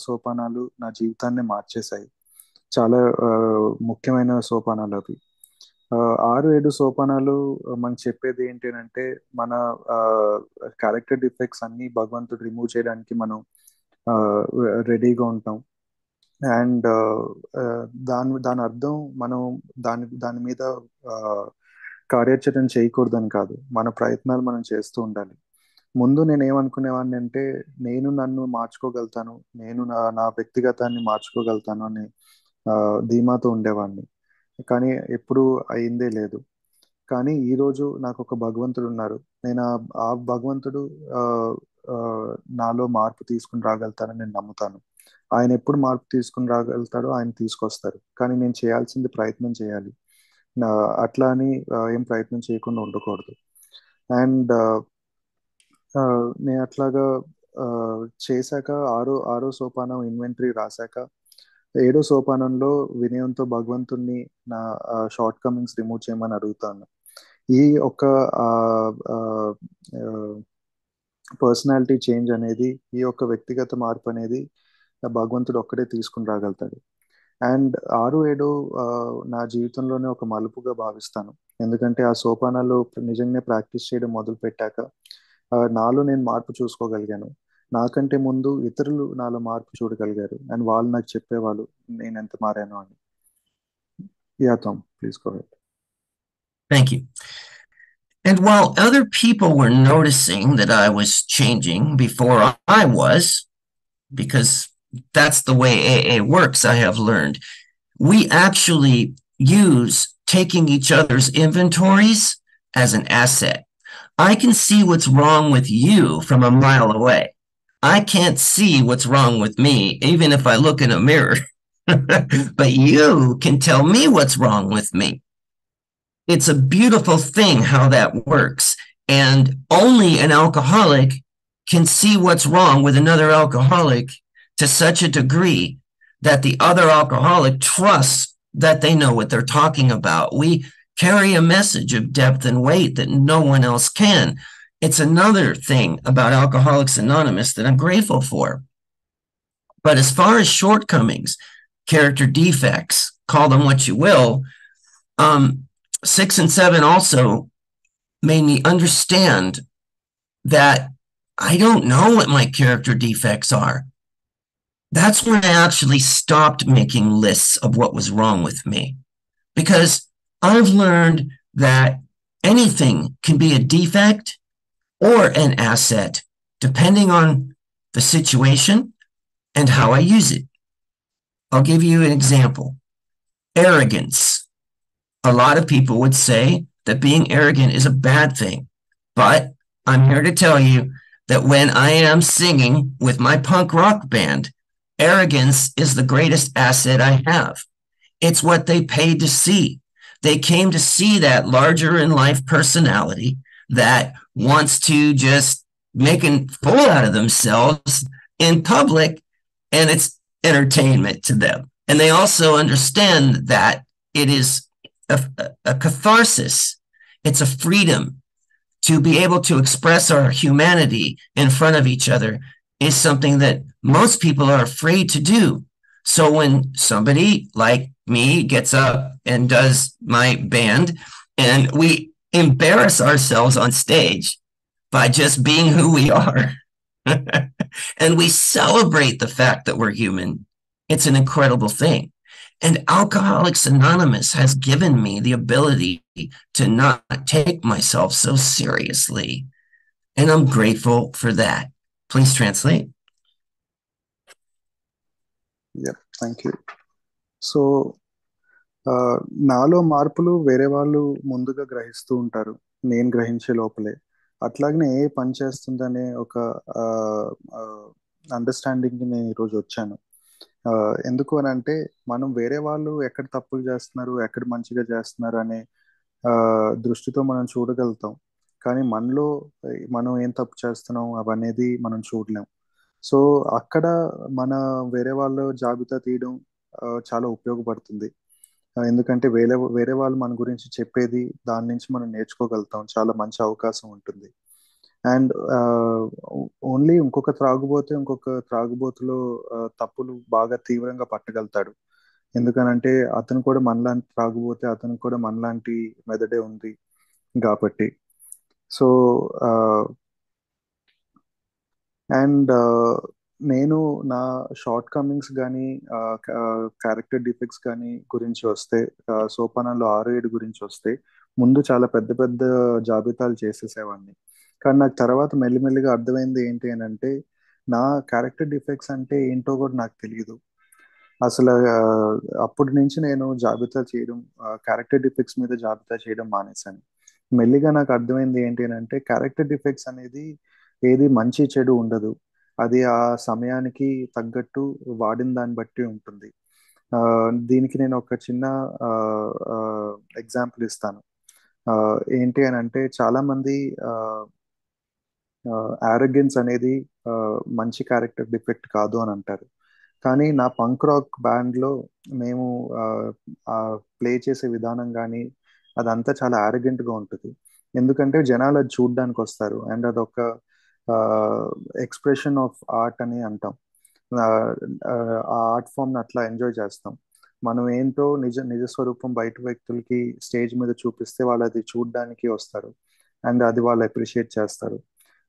సోపానాలు నా జీవితాన్ని మార్చేశాయి. చాలా ముఖ్యమైన సోపానాలు అవి. 6-7 సోపానాలు మనకు చెప్పేది ఏంటి అంటే, మన క్యారెక్టర్ డిఫెక్ట్స్ అన్ని భగవంతుడు రిమూవ్ చేయడానికి మనం రెడీగా ఉంటాం. అండ్ దాని అర్థం మనం దాని మీద ఆ, కార్యాచరణ చేయకూడదని కాదు, మన ప్రయత్నాలు మనం చేస్తూ ఉండాలి. ముందు నేను ఏమనుకునేవాడిని అంటే, నేను నన్ను మార్చుకోగలుగుతాను, నేను నా వ్యక్తిగతాన్ని మార్చుకోగలుగుతాను అని ధీమాతో ఉండేవాడిని. కానీ ఎప్పుడు అయిందే లేదు. కానీ ఈరోజు నాకు ఒక భగవంతుడు ఉన్నారు. నేను ఆ భగవంతుడు ఆ, ఆ, నాలో మార్పు తీసుకుని రాగలుగుతానని నేను నమ్ముతాను. ఆయన ఎప్పుడు మార్పు తీసుకుని రాగలుగుతాడో ఆయన తీసుకొస్తారు, కానీ నేను చేయాల్సింది ప్రయత్నం చేయాలి. నా అట్లా అని ఏం ప్రయత్నం చేయకుండా ఉండకూడదు. అండ్ నేను అట్లాగా ఆ, చేశాక ఆరో సోపానం ఇన్వెంటరీ రాశాక, 7వ సోపానంలో వినయంతో భగవంతుణ్ణి నా షార్ట్ కమింగ్స్ రిమూవ్ చేయమని అడుగుతాను. ఈ ఒక పర్సనాలిటీ చేంజ్ అనేది, ఈ యొక్క వ్యక్తిగత మార్పు అనేది భగవంతుడు ఒక్కడే తీసుకుని రాగలుగుతాడు. అండ్ 6-7 నా జీవితంలోనే ఒక మలుపుగా భావిస్తాను. ఎందుకంటే ఆ సోపానాలు నిజంగా ప్రాక్టీస్ చేయడం మొదలు పెట్టాక నాలో నేను మార్పు చూసుకోగలిగాను. నాకంటే ముందు ఇతరులు నాలో మార్పు చూడగలిగారు, అండ్ వాళ్ళు నాకు చెప్పేవాళ్ళు నేను ఎంత మారాను అని. Yeah Tom, please go ahead. Thank you. And while other people were noticing that I was changing before I was, because that's the way AA works, I have learned, we actually use taking each other's inventories as an asset. I can see what's wrong with you from a mile away. I can't see what's wrong with me, even if I look in a mirror. But you can tell me what's wrong with me. It's a beautiful thing how that works. And only an alcoholic can see what's wrong with another alcoholic to such a degree that the other alcoholic trusts that they know what they're talking about. We carry a message of depth and weight that no one else can. It's another thing about Alcoholics Anonymous that I'm grateful for. But as far as shortcomings, character defects, call them what you will, 6 and 7 also made me understand that I don't know what my character defects are. That's when I actually stopped making lists of what was wrong with me, because I've learned that anything can be a defect or an asset depending on the situation and how I use it. I'll give you an example. Arrogance. A lot of people would say that being arrogant is a bad thing, but I'm here to tell you that when I am singing with my punk rock band, arrogance is the greatest asset I have. It's what they paid to see. They came to see that larger in life personality that wants to just make a fool out of themselves in public, and it's entertainment to them. And they also understand that it is a catharsis. It's a freedom to be able to express our humanity in front of each other is something that most people are afraid to do. So when somebody like me gets up and does my band and we embarrass ourselves on stage by just being who we are and we celebrate the fact that we're human, it's an incredible thing. And Alcoholics Anonymous has given me the ability to not take myself so seriously. And I'm grateful for that. Please translate. Yeah, thank you. So ఆ, నాలో మార్పులు వేరే వాళ్ళు ముందుగా గ్రహిస్తూ ఉంటారు, నేను గ్రహించే లోపలే. అట్లాగనే ఏ పని చేస్తుందనే ఒక అండర్స్టాండింగ్కి నేను ఈరోజు వచ్చాను. ఆ, ఎందుకు అని అంటే, మనం వేరే వాళ్ళు ఎక్కడ తప్పులు చేస్తున్నారు, ఎక్కడ మంచిగా చేస్తున్నారు అనే ఆ, దృష్టితో మనం చూడగలుగుతాం. కానీ మనలో మనం ఏం తప్పు చేస్తున్నాం అవనేది మనం చూడలేం. సో అక్కడ మన వేరే వాళ్ళ జాబితా తీయడం చాలా ఉపయోగపడుతుంది. ఎందుకంటే వేరే వేరే వాళ్ళు మన గురించి చెప్పేది, దాని నుంచి మనం నేర్చుకోగలుగుతాం, చాలా మంచి అవకాశం ఉంటుంది. అండ్ ఓన్లీ ఇంకొక త్రాగుబోతులో తప్పులు బాగా తీవ్రంగా పట్టగలుగుతాడు. ఎందుకనంటే అతను కూడా మనలాంటి త్రాగుబోతే, అతను కూడా మనలాంటి మెదడే ఉంది కాబట్టి. సో అండ్ నేను నా షార్ట్ కమింగ్స్ కానీ, క్యారెక్టర్ డిఫెక్ట్స్ కానీ గురించి వస్తే, సోపానాలు 6-7 గురించి వస్తే, ముందు చాలా పెద్ద పెద్ద జాబితాలు చేసేసేవాడిని. కానీ నాకు తర్వాత మెల్లిమెల్లిగా అర్థమైంది ఏంటి అని అంటే, నా క్యారెక్టర్ డిఫెక్ట్స్ అంటే ఏంటో కూడా నాకు తెలియదు అసలు. అప్పటి నుంచి నేను జాబితా చేయడం, క్యారెక్టర్ డిఫెక్ట్స్ మీద జాబితా చేయడం మానేశాను. మెల్లిగా నాకు అర్థమైంది ఏంటి అని అంటే, క్యారెక్టర్ డిఫెక్ట్స్ అనేది ఏది మంచి చెడు ఉండదు, అది ఆ సమయానికి తగ్గట్టు వాడిన దాన్ని బట్టి ఉంటుంది. ఆ, దీనికి నేను ఒక చిన్న ఎగ్జాంపుల్ ఇస్తాను. ఏంటి అని అంటే, చాలా మంది ఆరోగెన్స్ అనేది ఆ, మంచి క్యారెక్టర్ డిఫెక్ట్ కాదు అని అంటారు. కానీ నా పంక్ రాక్ బ్యాండ్లో మేము ప్లే చేసే విధానం కానీ, అదంతా చాలా ఆరోగెంట్గా ఉంటుంది. ఎందుకంటే జనాలు అది చూడడానికి వస్తారు, అండ్ అదొక ఎక్స్ప్రెషన్ ఆఫ్ ఆర్ట్ అని అంటాం. ఆ ఆ ఆర్ట్ ఫామ్ని అట్లా ఎంజాయ్ చేస్తాం. మనం ఏంటో నిజ నిజ స్వరూపం బయట వ్యక్తులకి స్టేజ్ మీద చూపిస్తే వాళ్ళు అది చూడడానికి వస్తారు, అండ్ అది వాళ్ళు అప్రిషియేట్ చేస్తారు.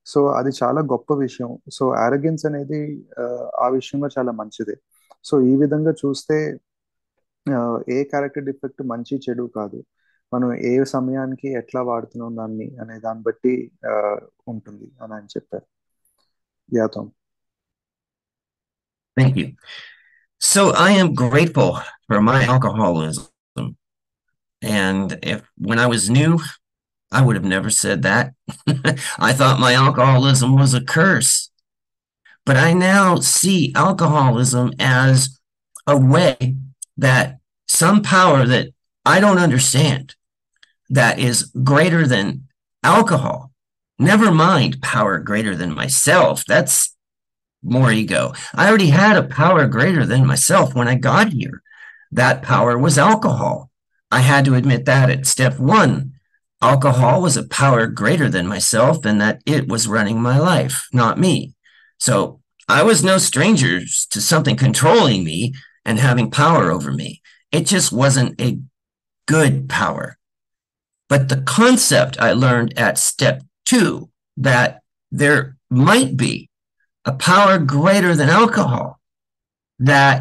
సో అది చాలా గొప్ప విషయం. సో ఆరోగెన్స్ అనేది ఆ, ఆ విషయంలో చాలా మంచిదే. సో ఈ విధంగా చూస్తే ఆ, ఏ క్యారెక్టర్ డిఫెక్ట్ మంచి చెడు కాదు, మనం ఏ సమయానికి ఎట్లా వాడుతున్నాం దాన్ని అనే దాన్ని బట్టి ఆ, ఉంటుంది అని ఆయన చెప్పారు. యాతం. Thank you. So I am grateful for my alcoholism. And if when I was new, I would have never said that. I thought my alcoholism was a curse. But I now see alcoholism as a way that some power that I don't understand, that is greater than alcohol. Never mind power greater than myself. That's more ego. I already had a power greater than myself when I got here. That power was alcohol. I had to admit that at step one. Alcohol was a power greater than myself, and that it was running my life, not me. So I was no stranger to something controlling me and having power over me. It just wasn't a good power. But the concept I learned at step two, that there might be a power greater than alcohol, that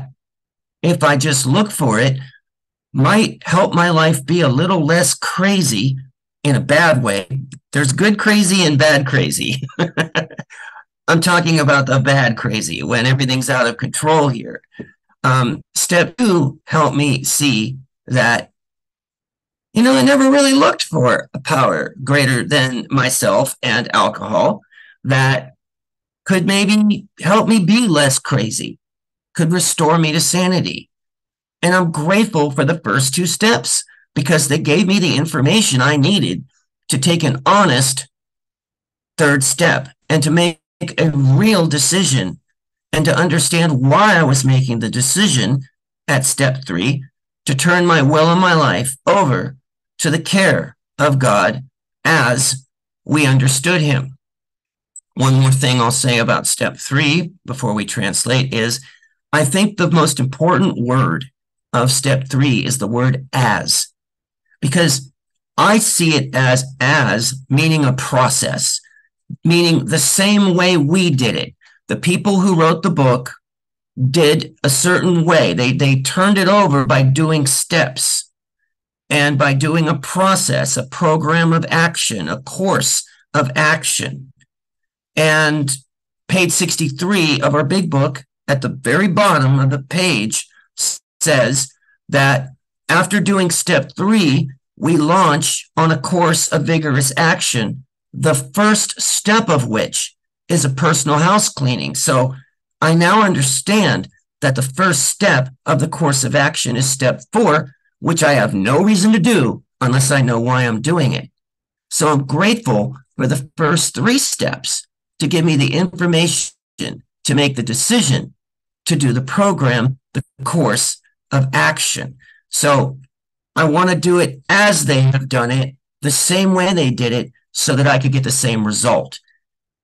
if I just look for it, might help my life be a little less crazy in a bad way. There's good crazy and bad crazy. I'm talking about the bad crazy when everything's out of control here. Step two helped me see that, I never really looked for a power greater than myself and alcohol that could maybe help me be less crazy, could restore me to sanity. And I'm grateful for the first two steps because they gave me the information I needed to take an honest third step and to make a real decision and to understand why I was making the decision at step three to turn my will and my life over to the care of God as we understood Him. One more thing I'll say about step three before we translate is I think the most important word of step three is the word as, because I see it as meaning a process, meaning the same way we did it. The people who wrote the book did a certain way. They turned it over by doing steps and by doing a process, a program of action, a course of action. And page 63 of our big book, at the very bottom of the page, says that After doing step 3, we launch on a course of vigorous action, the first step of which is a personal house cleaning. So I now understand that the first step of the course of action is step 4, which I have no reason to do unless I know why I'm doing it. So I'm grateful for the first 3 steps to give me the information to make the decision to do the program, the course of action. So I want to do it as they have done it, the same way they did it, so that I could get the same result.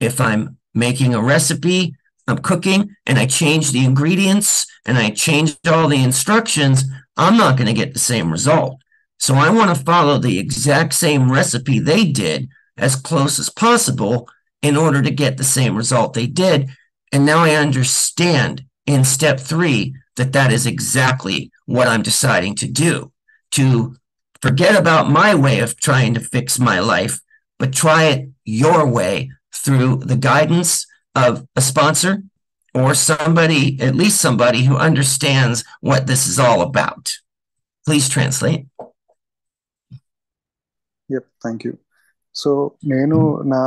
If I'm making a recipe, I'm cooking, and I change the ingredients and I change all the instructions, I'm not going to get the same result. So I want to follow the exact same recipe they did as close as possible in order to get the same result they did. And now I understand in step 3 that that is exactly what I'm deciding to do, to forget about my way of trying to fix my life, but try it your way through the guidance of a sponsor or somebody, at least somebody who understands what this is all about. Please translate. Yup, thank you. So నేను నా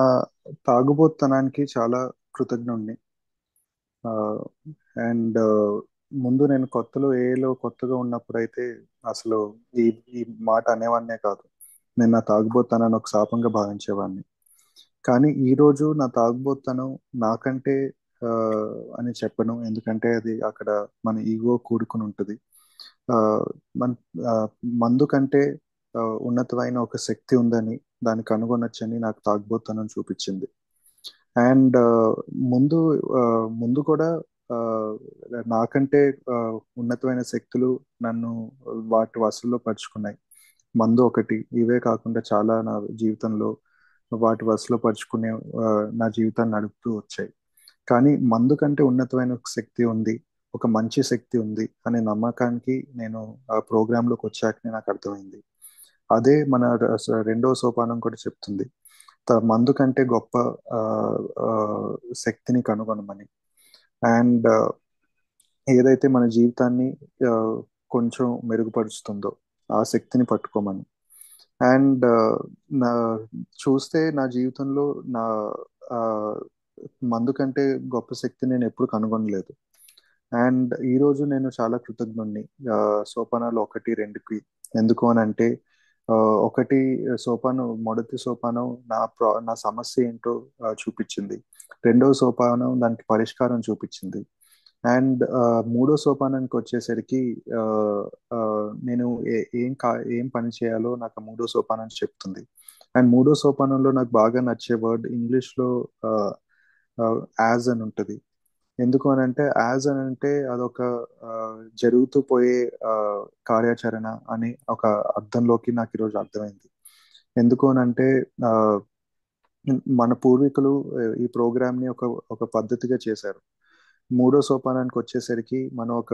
తాగుబోతనానికి చాలా కృతజ్ఞుణ్ణి. And ముందు నేను కొత్తలో ఏలో కొత్తగా ఉన్నప్పుడైతే అసలు ఈ ఈ మాట అనేవాడినే కాదు. నేను నా తాగుబోతానని ఒక శాపంగా భావించేవాడిని. కానీ ఈరోజు నా తాగుబోతనం నాకంటే ఆ, అని చెప్పను, ఎందుకంటే అది అక్కడ మన ఈగో కూడుకుని ఉంటుంది. ఆ, మన ఆ, మందు కంటే ఉన్నతమైన ఒక శక్తి ఉందని, దాన్ని కనుగొనొచ్చని నాకు తాగుబోతనం చూపించింది. అండ్ ముందు ఆ, ముందు కూడా ఆ, నాకంటే ఆ, ఉన్నతమైన శక్తులు నన్ను వాటి వశంలో పరుచుకున్నాయి. మందు ఒకటి, ఇవే కాకుండా చాలా నా జీవితంలో వాటి వశలో పరుచుకునే ఆ, నా జీవితాన్ని నడుపుతూ వచ్చాయి. కానీ మందు కంటే ఉన్నతమైన ఒక శక్తి ఉంది, ఒక మంచి శక్తి ఉంది అనే నమ్మకానికి నేను ఆ ప్రోగ్రాంలోకి వచ్చాకనే నాకు అర్థమైంది. అదే మన రెండవ సోపానం కూడా చెప్తుంది, మందు కంటే గొప్ప ఆ, ఆ, శక్తిని కనుగొనమని. అండ్ ఏదైతే మన జీవితాన్ని ఆ, కొంచెం మెరుగుపరుస్తుందో ఆ శక్తిని పట్టుకోమని. అండ్ నా చూస్తే నా జీవితంలో నా ఆ, మందు కంటే గొప్ప శక్తి నేను ఎప్పుడు కనుగొనలేదు. అండ్ ఈరోజు నేను చాలా కృతజ్ఞుణ్ణి సోపానాలు 1, 2కి. ఎందుకు అని అంటే ఆ, ఒకటి సోపానం, మొదటి సోపానం నా సమస్య ఏంటో చూపించింది. రెండవ సోపానం దానికి పరిష్కారం చూపించింది. అండ్ మూడో సోపానానికి వచ్చేసరికి ఆ, ఆ, నేను ఏం పని చేయాలో నాకు ఆ మూడో సోపానం చెప్తుంది. అండ్ మూడో సోపానంలో నాకు బాగా నచ్చే వర్డ్ ఇంగ్లీష్లో యాజ్ అని ఉంటుంది. ఎందుకు అని అంటే యాజ్ అని అంటే అదొక ఆ, జరుగుతూ పోయే ఆ, కార్యాచరణ అని ఒక అర్థంలోకి నాకు ఈరోజు అర్థమైంది. ఎందుకు అని అంటే ఆ, మన పూర్వీకులు ఈ ప్రోగ్రామ్ ని ఒక ఒక పద్ధతిగా చేశారు. మూడో సోపానానికి వచ్చేసరికి మనం ఒక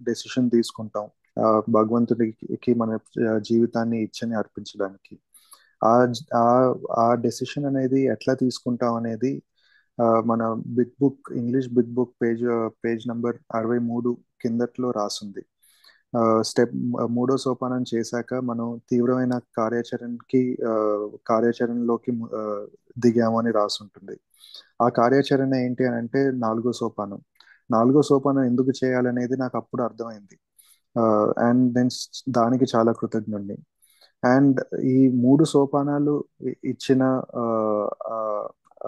డెసిషన్ తీసుకుంటాం, ఆ, భగవంతుడికి మన జీవితాన్ని ఇచ్చని అర్పించడానికి. ఆ ఆ ఆ డెసిషన్ అనేది ఎట్లా తీసుకుంటాం అనేది మన big book, English big book page number 63 కిందట్లో రాసుంది. స్టెప్ మూడో సోపానం చేశాక మనం తీవ్రమైన ఆ, కార్యాచరణలోకి దిగామని రాసుంటుంది. ఆ కార్యాచరణ ఏంటి అని అంటే నాలుగో సోపానం. నాలుగో సోపానం ఎందుకు చేయాలనేది నాకు అప్పుడు అర్థమైంది. అండ్ నేను దానికి చాలా కృతజ్ఞుడిని. అండ్ ఈ మూడు సోపానాలు ఇచ్చిన ఆ, ఆ,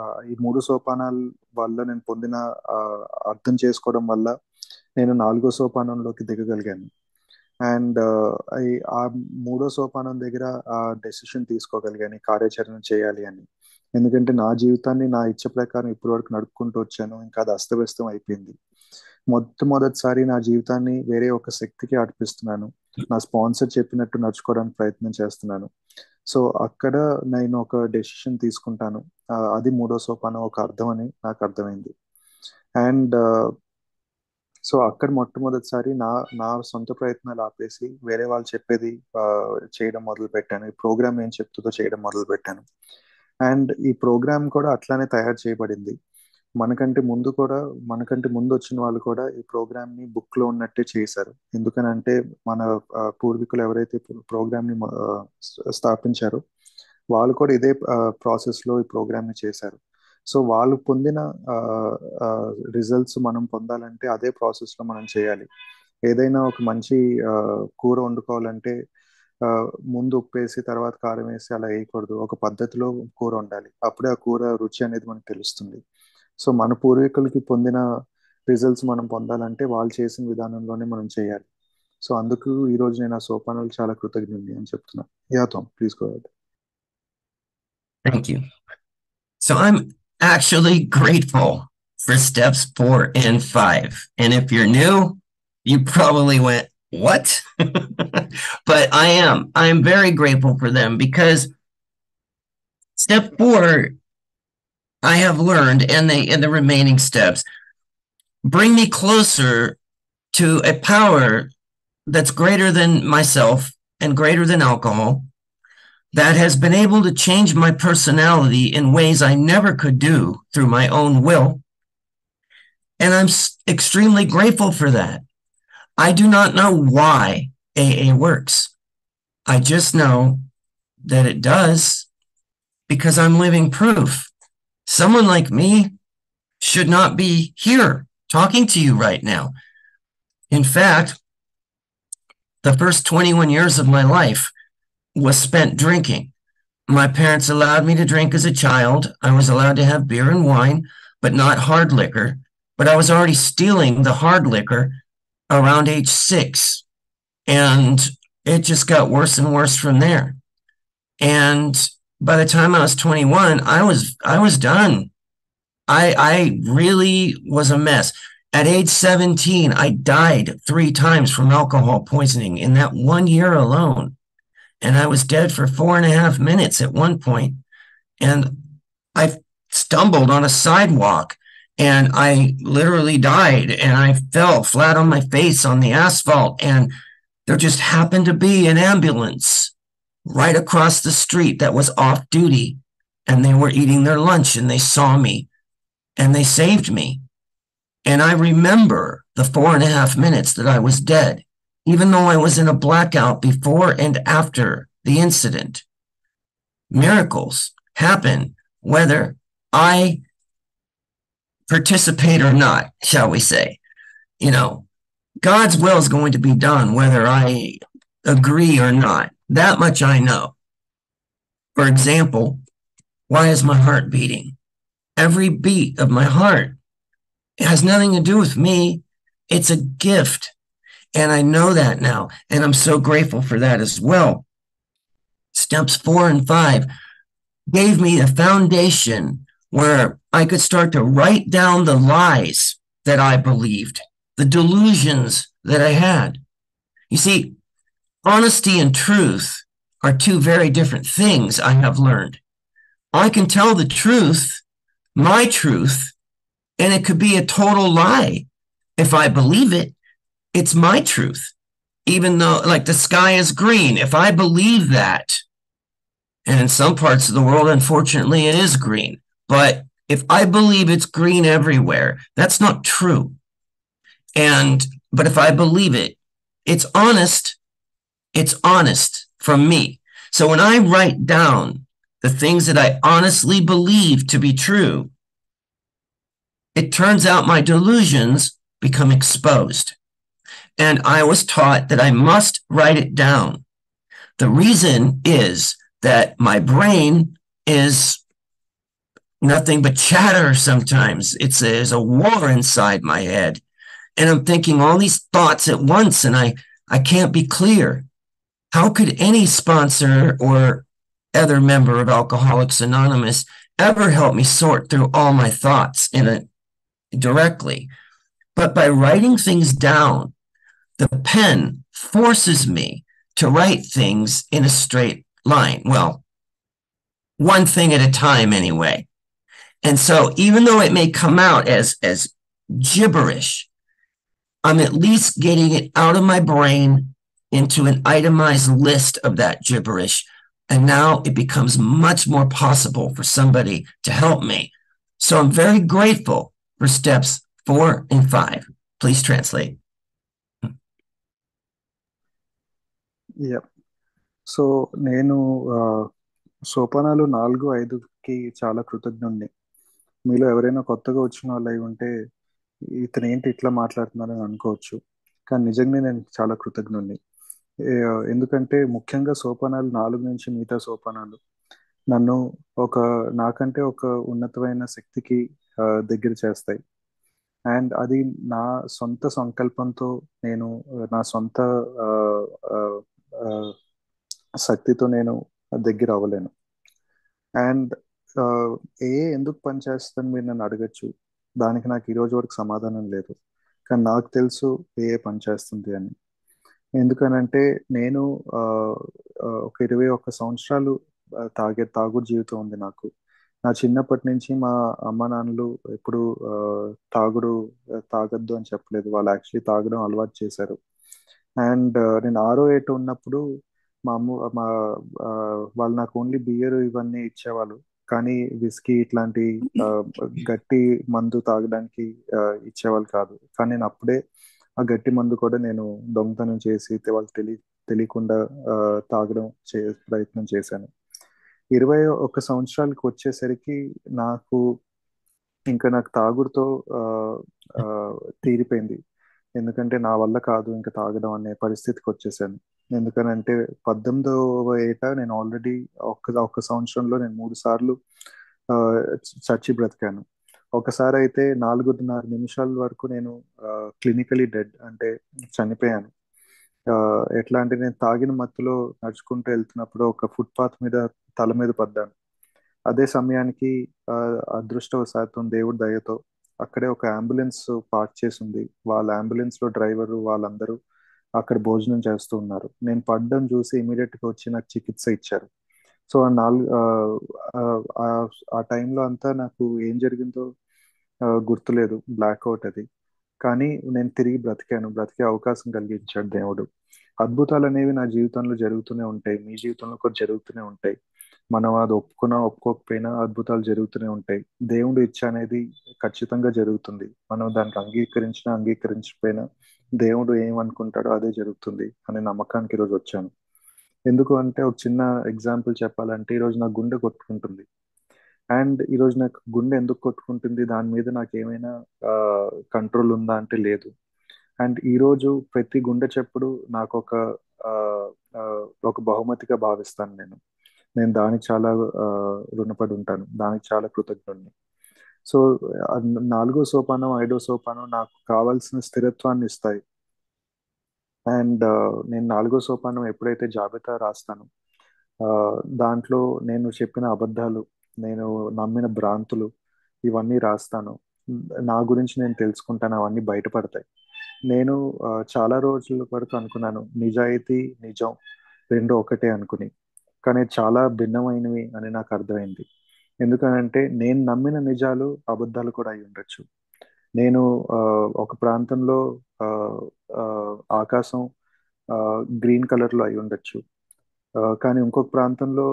ఆ, ఈ మూడు సోపానాల వల్ల నేను పొందిన ఆ, అర్థం చేసుకోవడం వల్ల నేను నాలుగో సోపానంలోకి దిగగలిగాను. అండ్ ఆ మూడో సోపానం దగ్గర ఆ డెసిషన్ తీసుకోగలిగాను, ఈ కార్యాచరణ చేయాలి అని. ఎందుకంటే నా జీవితాన్ని నా ఇచ్చ ప్రకారం ఇప్పటి వరకు నడుపుకుంటూ వచ్చాను, ఇంకా అది అస్తవ్యస్తం అయిపోయింది. మొట్టమొదటిసారి నా జీవితాన్ని వేరే ఒక శక్తికి అర్పిస్తున్నాను. నా స్పాన్సర్ చెప్పినట్టు నడుచుకోవడానికి ప్రయత్నం చేస్తున్నాను. సో అక్కడ నేను ఒక డెసిషన్ తీసుకుంటాను. అది మూడో సోపానం ఒక అర్థం అని నాకు అర్థమైంది. అండ్ సో అక్కడ మొట్టమొదటిసారి నా నా సొంత ప్రయత్నాలు ఆపేసి వేరే వాళ్ళు చెప్పేది చేయడం మొదలు పెట్టాను. ఈ ప్రోగ్రామ్ ఏం చెప్తుందో చేయడం మొదలు పెట్టాను. అండ్ ఈ ప్రోగ్రామ్ కూడా అట్లానే తయారు చేయబడింది. మనకంటే ముందు కూడా మనకంటే ముందు వచ్చిన వాళ్ళు కూడా ఈ ప్రోగ్రామ్ ని బుక్ లో ఉన్నట్టే చేశారు. ఎందుకనంటే మన పూర్వీకులు ఎవరైతే ప్రోగ్రామ్ ని స్థాపించారో వాళ్ళు కూడా ఇదే ప్రాసెస్ లో ఈ ప్రోగ్రామ్ ని చేశారు. సో వాళ్ళు పొందిన రిజల్ట్స్ మనం పొందాలంటే అదే ప్రాసెస్ లో మనం చేయాలి. ఏదైనా ఒక మంచి ఆ, కూర వండుకోవాలంటే ఆ, ముందు ఉప్పు వేసి తర్వాత కారం వేసి అలా వేయకూడదు. ఒక పద్ధతిలో కూర వండాలి. అప్పుడే ఆ కూర రుచి అనేది మనకు తెలుస్తుంది. సో మన పూర్వీకులకి పొందిన రిజల్ట్స్ మనం పొందాలంటే వాళ్ళు చేసిన విధానంలోనే మనం చేయాలి. సో అందుకు ఈ రోజు నేను ఆ సోపానాలు చాలా కృతజ్ఞుని అని చెప్తున్నా. Yeah Tom, please go ahead. Thank you. So I'm actually grateful for steps 4 and 5. And if you're new, you probably went, what? But I'm very grateful for them because step 4, I have learned, and the remaining steps bring me closer to a power that's greater than myself and greater than alcohol, that has been able to change my personality in ways I never could do through my own will. And I'm extremely grateful for that. I do not know why AA works. I just know that it does because I'm living proof. Someone like me should not be here talking to you right now. In fact, the first 21 years of my life was spent drinking. My parents allowed me to drink as a child. I was allowed to have beer and wine, but not hard liquor. But I was already stealing the hard liquor around age 6. And it just got worse and worse from there. And by the time I was 21, I was done. I really was a mess. At age 17, I died 3 times from alcohol poisoning in that 1 year alone. And I was dead for 4.5 minutes at one point. And I stumbled on a sidewalk and I literally died and I fell flat on my face on the asphalt. And there just happened to be an ambulance right across the street that was off duty. And they were eating their lunch and they saw me and they saved me. And I remember the 4.5 minutes that I was dead, even though I was in a blackout before and after the incident. Miracles happen whether I participate or not, shall we say. You know, God's will is going to be done whether I agree or not. That much I know. For example, why is my heart beating? Every beat of my heart has nothing to do with me. It's a gift. And I know that now. And I'm so grateful for that as well. Steps 4 and 5 gave me a foundation where I could start to write down the lies that I believed, the delusions that I had. You see, honesty and truth are two very different things, I have learned. I can tell the truth, my truth, and it could be a total lie. If I believe it, it's my truth. Even though, like, the sky is green, if I believe that, and in some parts of the world, unfortunately, it is green. But if I believe it's green everywhere, that's not true. But if I believe it, it's honest from me. So when I write down the things that I honestly believe to be true, it turns out my delusions become exposed. And I was taught that I must write it down. The reason is that my brain is nothing but chatter sometimes. There's a war inside my head. And I'm thinking all these thoughts at once, and I can't be clear. How could any sponsor or other member of Alcoholics Anonymous ever help me sort through all my thoughts directly? But by writing things down, the pen forces me to write things in a straight line. Well, one thing at a time anyway. And so even though it may come out as gibberish, I'm at least getting it out of my brain into an itemized list of that gibberish. And now it becomes much more possible for somebody to help me So I'm very grateful for steps 4 and 5. Please translate. Yeah so నేను సోపానాలు 4, 5కి చాలా కృతజ్ఞుణ్ణి. మీలో ఎవరైనా కొత్తగా వచ్చిన వాళ్ళు అయి ఉంటే ఇతను ఏంటి ఇట్లా మాట్లాడుతున్నారని అనుకోవచ్చు. కానీ నిజంగా నేను చాలా కృతజ్ఞుణ్ణి. ఎందుకంటే ముఖ్యంగా సోపానాలు 4 నుంచి మిగతా సోపానాలు నన్ను ఒక నాకంటే ఒక ఉన్నతమైన శక్తికి దగ్గర చేస్తాయి. అండ్ అది నా సొంత సంకల్పంతో నేను నా సొంత ఆ, ఆ, ఆ, శక్తితో నేను దగ్గర అవ్వలేను. అండ్ ఎందుకు పనిచేస్తుందని మీరు నన్ను అడగచ్చు. దానికి నాకు ఈ రోజు వరకు సమాధానం లేదు. కానీ నాకు తెలుసు పనిచేస్తుంది అని. ఎందుకనంటే నేను ఆ, ఒక 21 సంవత్సరాలు తాగుడు జీవితం ఉంది నాకు. నా చిన్నప్పటి నుంచి మా అమ్మ నాన్నలు ఎప్పుడు ఆ, తాగుడు తాగొద్దు అని చెప్పలేదు. వాళ్ళు యాక్చువల్లీ తాగడం అలవాటు చేశారు. అండ్ నేను 6 ఏట ఉన్నప్పుడు మా అమ్మ మా ఆ, వాళ్ళు నాకు ఓన్లీ బియర్ ఇవన్నీ ఇచ్చేవాళ్ళు. కానీ విస్కీ ఇట్లాంటి ఆ, గట్టి మందు తాగడానికి ఇచ్చేవాళ్ళు కాదు. కానీ నేను అప్పుడే ఆ గట్టి మందు కూడా నేను దొంగతనం చేసి వాళ్ళకి తెలియకుండా ఆ, తాగడం ప్రయత్నం చేశాను. 21 సంవత్సరాలకు వచ్చేసరికి నాకు నాకు తాగుడుతో ఆ, ఆ, తీరిపోయింది. ఎందుకంటే నా వల్ల కాదు ఇంకా తాగడం అనే పరిస్థితికి వచ్చేసాను. ఎందుకనంటే 18వ ఏట నేను ఆల్రెడీ ఒక్క సంవత్సరంలో నేను 3 సార్లు ఆ, చచ్చి బ్రతికాను. ఒకసారి అయితే 4:30 నిమిషాల వరకు నేను క్లినికలీ డెడ్ అంటే చనిపోయాను. ఆ, ఎట్లా అంటే నేను తాగిన మత్తులో నడుచుకుంటూ వెళ్తున్నప్పుడు ఒక ఫుట్పాత్ మీద తల మీద పడ్డాను. అదే సమయానికి ఆ, అదృష్టవశాత్తు దేవుడి దయతో అక్కడే ఒక అంబులెన్స్ పార్క్ చేసి ఉంది. వాళ్ళ అంబులెన్స్ లో డ్రైవరు వాళ్ళందరూ అక్కడ భోజనం చేస్తూ ఉన్నారు. నేను పడ్డం చూసి ఇమీడియట్ గా వచ్చి నాకు చికిత్స ఇచ్చారు. సో ఆ నాలుగు ఆ ఆ ఆ టైంలో అంతా నాకు ఏం జరిగిందో గుర్తులేదు. బ్లాక్అవుట్ అది. కానీ నేను తిరిగి బ్రతికాను. బ్రతికే అవకాశం కలిగించాడు దేవుడు. అద్భుతాలు అనేవి నా జీవితంలో జరుగుతూనే ఉంటాయి. మీ జీవితంలో కూడా జరుగుతూనే ఉంటాయి. మనం అది ఒప్పుకున్నా ఒప్పుకోకపోయినా అద్భుతాలు జరుగుతూనే ఉంటాయి. దేవుడు ఇచ్చ అనేది ఖచ్చితంగా జరుగుతుంది. మనం దానికి అంగీకరించినా అంగీకరించకపోయినా దేవుడు ఏమనుకుంటాడో అదే జరుగుతుంది అనే నమ్మకానికి ఈరోజు వచ్చాను. ఎందుకు అంటే ఒక చిన్న ఎగ్జాంపుల్ చెప్పాలంటే ఈరోజు నా గుండె కొట్టుకుంటుంది. అండ్ ఈరోజు నాకు గుండె ఎందుకు కొట్టుకుంటుంది, దాని మీద నాకు ఏమైనా కంట్రోల్ ఉందా అంటే లేదు. అండ్ ఈరోజు ప్రతి గుండె చప్పుడు నాకు ఆ, ఆ, ఒక బహుమతిగా భావిస్తాను నేను. నేను దానికి చాలా ఆ, రుణపడి ఉంటాను. దానికి చాలా కృతజ్ఞుడిని. సో 4వ సోపానం 5వ సోపానం నాకు కావాల్సిన స్థిరత్వాన్ని ఇస్తాయి. అండ్ నేను 4వ సోపానం ఎప్పుడైతే జాబితా రాస్తాను ఆ, దాంట్లో నేను చెప్పిన అబద్ధాలు, నేను నమ్మిన భ్రాంతులు ఇవన్నీ రాస్తాను. నా గురించి నేను తెలుసుకుంటాను. అవన్నీ బయటపడతాయి. నేను చాలా రోజుల వరకు అనుకున్నాను నిజాయితీ నిజం రెండు ఒకటే అనుకుని. కానీ చాలా భిన్నమైనవి అని నాకు అర్థమైంది. ఎందుకనంటే నేను నమ్మిన నిజాలు అబద్ధాలు కూడా అయి ఉండొచ్చు. నేను ఆ, ఒక ప్రాంతంలో ఆ, ఆ, ఆకాశం గ్రీన్ కలర్లో అయి ఉండొచ్చు. కానీ ఇంకొక ప్రాంతంలో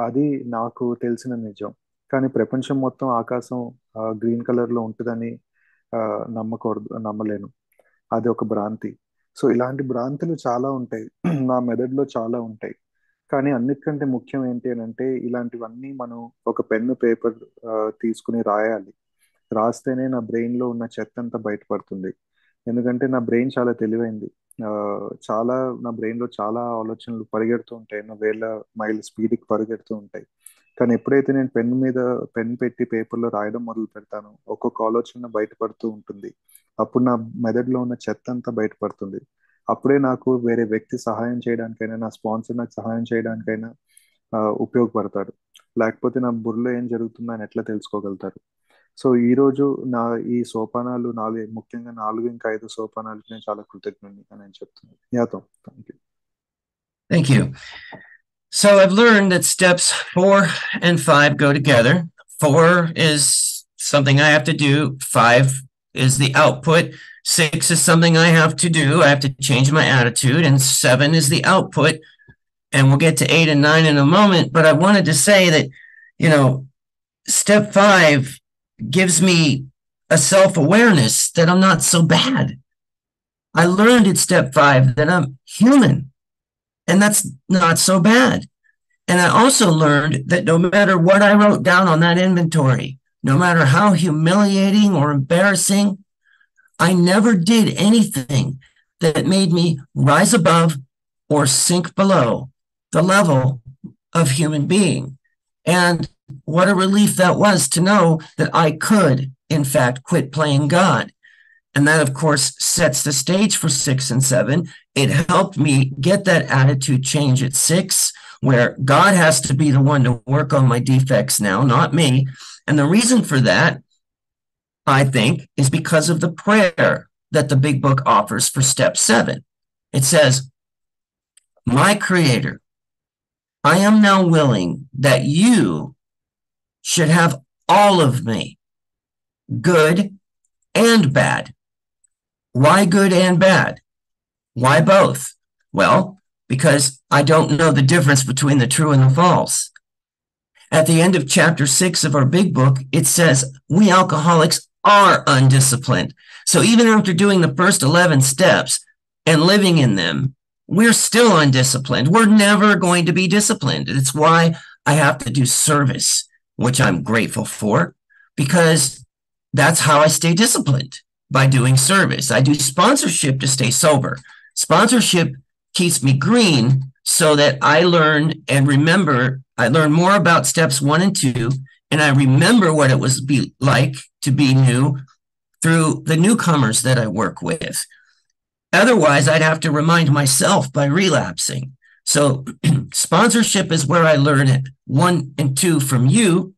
అది నాకు తెలిసిన నిజం. కానీ ప్రపంచం మొత్తం ఆకాశం గ్రీన్ కలర్లో ఉంటుందని నమ్మలేను. అది ఒక భ్రాంతి. సో ఇలాంటి భ్రాంతులు చాలా ఉంటాయి. నా మెదడులో చాలా ఉంటాయి. కానీ అన్నిటికంటే ముఖ్యం ఏంటి అని అంటే ఇలాంటివన్నీ మనం ఒక పెన్ను పేపర్ తీసుకుని రాయాలి. రాస్తేనే నా బ్రెయిన్ లో ఉన్న చెత్త అంతా బయటపడుతుంది. ఎందుకంటే నా బ్రెయిన్ చాలా తెలివైంది. ఆ, చాలా నా బ్రెయిన్ లో చాలా ఆలోచనలు పరిగెడుతూ ఉంటాయి. ఎన్నో వేల మైల్ స్పీడ్కి పరిగెడుతూ ఉంటాయి. కానీ ఎప్పుడైతే నేను పెన్ పెట్టి పేపర్లో రాయడం మొదలు పెడతానో ఒక్కొక్క ఆలోచన బయటపడుతూ ఉంటుంది. అప్పుడు నా మెదడులో ఉన్న చెత్త అంతా బయటపడుతుంది. అప్పుడే నాకు వేరే వ్యక్తి సహాయం చేయడానికైనా నా స్పాన్సర్ నాకు సహాయం చేయడానికైనా ఉపయోగపడతాడు. లేకపోతే నా బుర్రలో ఏం జరుగుతుందో అని ఎట్లా తెలుసుకోగలుగుతారు. సో ఈ రోజు నా ఈ సోపానాలు నాలుగు, ముఖ్యంగా 4 ఇంకా 5 సోపానాలకి నేను చాలా కృతజ్ఞుని అని నేను చెప్తున్నాను. Yeah Tom thank you. Thank you. So I've learned that steps 4 and 5 go together. 4 is something I have to do. 5 is the output. 6 is something I have to do. I have to change my attitude. And 7 is the output. And we'll get to 8 and 9 in a moment. But I wanted to say that, step 5 gives me a self-awareness that I'm not so bad. I learned at step 5 that I'm human, and that's not so bad. And I also learned that no matter what I wrote down on that inventory, no matter how humiliating or embarrassing, I never did anything that made me rise above or sink below the level of human being. And what a relief that was to know that I could, in fact, quit playing God. And that, of course, sets the stage for 6 and 7. It helped me get that attitude change at 6, where God has to be the one to work on my defects now, not me. And the reason for that, I think, is because of the prayer that the big book offers for step 7. It says, "My Creator, I am now willing that you should have all of me, good and bad." Why good and bad? Why both? Well, because I don't know the difference between the true and the false. At the end of chapter 6 of our big book, it says we alcoholics are undisciplined. So even after doing the first 11 steps and living in them, we're still undisciplined. We're never going to be disciplined. It's why I have to do service, which I'm grateful for, because that's how I stay disciplined, by doing service. I do sponsorship to stay sober. Sponsorship keeps me green so that I learn and remember. I learn more about steps 1 and 2, and I remember what it was like to be new through the newcomers that I work with. Otherwise, I'd have to remind myself by relapsing. So sponsorship is where I learn it 1 and 2 from you,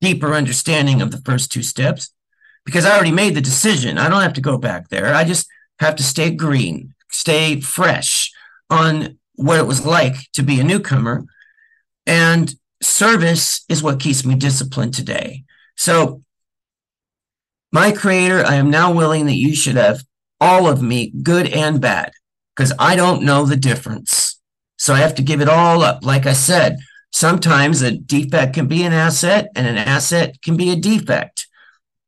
deeper understanding of the first 2 steps, because I already made the decision. I don't have to go back there. I just have to stay green, stay fresh on what it was like to be a newcomer. And service is what keeps me disciplined today. So, my Creator, I am now willing that you should have all of me, good and bad, because I don't know the difference. So I have to give it all up. Like I said, sometimes a defect can be an asset and an asset can be a defect.